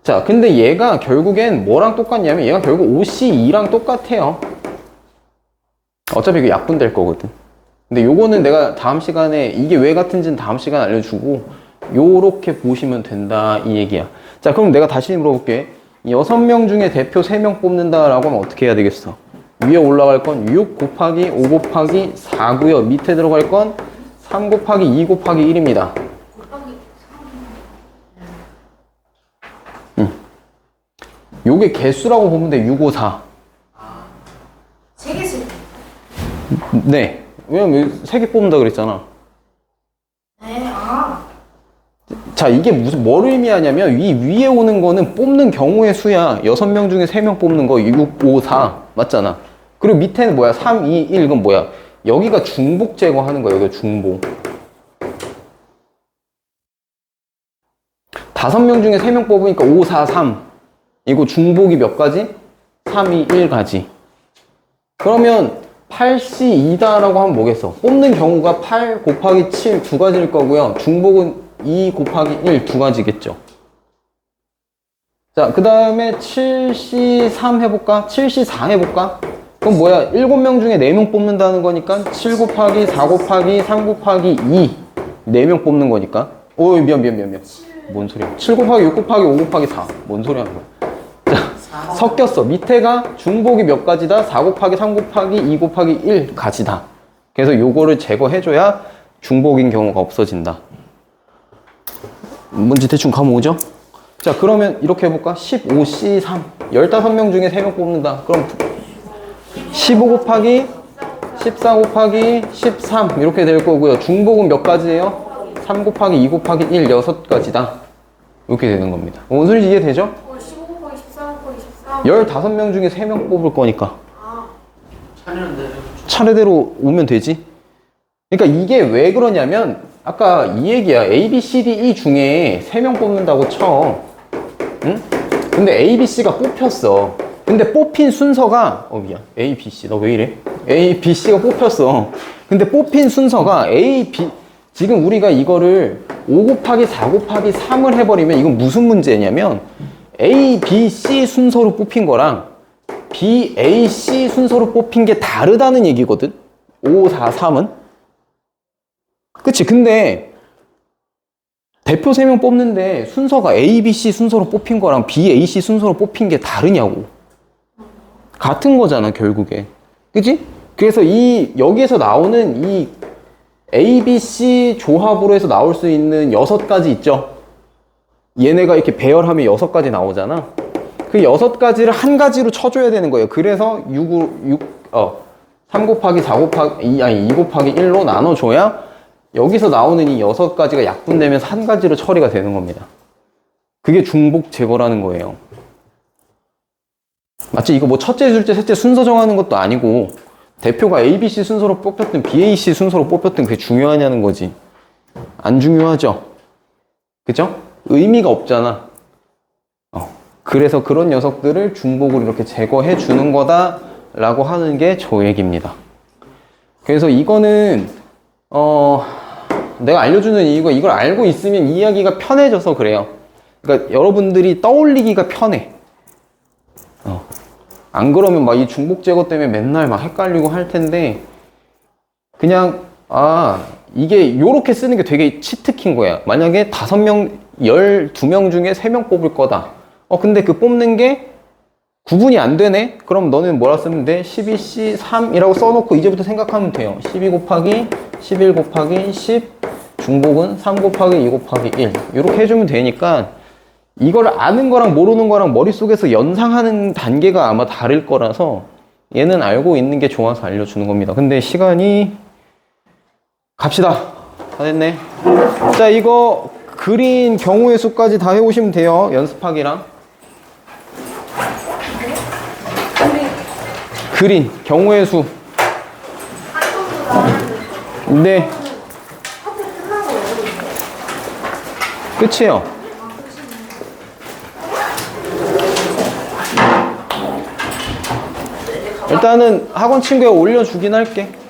자, 근데 얘가 결국엔 뭐랑 똑같냐면 얘가 결국 5C2랑 똑같아요. 어차피 이거 약분될 거거든. 근데 요거는 내가 다음 시간에 이게 왜 같은지는 다음 시간에 알려주고 요렇게 보시면 된다 이 얘기야. 자, 그럼 내가 다시 물어볼게. 6명 중에 대표 3명 뽑는다 라고 하면 어떻게 해야 되겠어? 위에 올라갈 건 6 곱하기 5 곱하기 4고요. 밑에 들어갈 건 3 곱하기 2 곱하기 1입니다. 요게 개수라고 보면 돼. 6, 5, 4. 세 개씩. 네. 왜냐면 3개 뽑는다 그랬잖아. 네, 아. 자, 이게 뭐를 의미하냐면 이 위에 오는 거는 뽑는 경우의 수야. 6명 중에 3명 뽑는 거 6, 5, 4 맞잖아. 그리고 밑에는 뭐야? 3, 2, 1 이건 뭐야? 여기가 중복 제거하는 거야. 여기가 중복. 5명 중에 3명 뽑으니까 5, 4, 3 이거 중복이 몇 가지? 3, 2, 1가지. 그러면 8C2다라고 하면 뭐겠어? 뽑는 경우가 8 곱하기 7 두 가지일 거고요. 중복은 2 곱하기 1 두 가지겠죠. 자, 그 다음에 7C3 해볼까? 7C4 해볼까? 그럼 뭐야? 7명 중에 4명 뽑는다는 거니까 7 곱하기 4 곱하기 3 곱하기 2 4명 뽑는 거니까. 오, 미안. 뭔 소리야? 7 곱하기 6 곱하기 5 곱하기 4 뭔 소리 하는 거야? 자, 섞였어. 밑에가 중복이 몇 가지다? 4 곱하기 3 곱하기 2 곱하기 1 가지다. 그래서 요거를 제거해줘야 중복인 경우가 없어진다. 뭔지 대충 감오죠? 자, 그러면 이렇게 해볼까? 15C3 15명 중에 3명 뽑는다. 그럼 15 곱하기 14 곱하기 13 이렇게 될 거고요. 중복은 몇 가지예요? 3 곱하기 2 곱하기 1 6가지다. 이렇게 되는 겁니다. 뭔 소리인지 이해되죠? 15 곱하기 14 곱하기 14. 15명 중에 3명 뽑을 거니까 차례인데. 차례대로 오면 되지. 그러니까 이게 왜 그러냐면 아까 이 얘기야. A, B, C, D, E 중에 3명 뽑는다고 쳐. 응? 근데 A, B, C가 뽑혔어. 근데 뽑힌 순서가 미안. A, B, C 너 왜 이래? A, B, C가 뽑혔어. 근데 뽑힌 순서가 A, B 지금 우리가 이거를 5 곱하기 4 곱하기 3을 해버리면 이건 무슨 문제냐면 A, B, C 순서로 뽑힌 거랑 B, A, C 순서로 뽑힌 게 다르다는 얘기거든. 5, 4, 3은. 그치? 근데 대표 3명 뽑는데 순서가 A, B, C 순서로 뽑힌 거랑 B, A, C 순서로 뽑힌 게 다르냐고. 같은 거잖아 결국에. 그치? 그래서 여기에서 나오는 이 A, B, C 조합으로 해서 나올 수 있는 6가지 있죠? 얘네가 이렇게 배열하면 6가지 나오잖아. 그 6가지를 한 가지로 쳐줘야 되는 거예요. 그래서 3 곱하기 4 곱하기 2 곱하기 1로 나눠줘야 여기서 나오는 이 6가지가 약분되면서 한 가지로 처리가 되는 겁니다. 그게 중복 제거라는 거예요. 마치 이거 뭐 첫째, 둘째, 셋째 순서 정하는 것도 아니고 대표가 A, B, C 순서로 뽑혔든 B, A, C 순서로 뽑혔든 그게 중요하냐는 거지. 안 중요하죠? 그죠? 의미가 없잖아. 그래서 그런 녀석들을 중복으로 이렇게 제거해 주는 거다라고 하는 게 저 얘기입니다. 그래서 이거는 내가 알려주는 이유가 이걸 알고 있으면 이야기가 편해져서 그래요. 그러니까 여러분들이 떠올리기가 편해. 안 그러면 막 이 중복 제거 때문에 맨날 막 헷갈리고 할 텐데 그냥 이게 요렇게 쓰는 게 되게 치트킨 거야. 만약에 5명, 12명 중에 3명 뽑을 거다. 근데 그 뽑는 게 구분이 안 되네? 그럼 너는 뭐라 쓰면 돼? 12C3이라고 써놓고 이제부터 생각하면 돼요. 12 곱하기 11 곱하기 10 중복은 3 곱하기 2 곱하기 1 이렇게 해주면 되니까 이걸 아는 거랑 모르는 거랑 머릿속에서 연상하는 단계가 아마 다를 거라서 얘는 알고 있는 게 좋아서 알려주는 겁니다. 근데 시간이 갑시다. 다 됐네. 자, 이거 그린 경우의 수까지 다 해오시면 돼요. 연습하기랑. 그린 경우의 수. 네. 끝이에요. 일단은 학원 친구에 올려주긴 할게.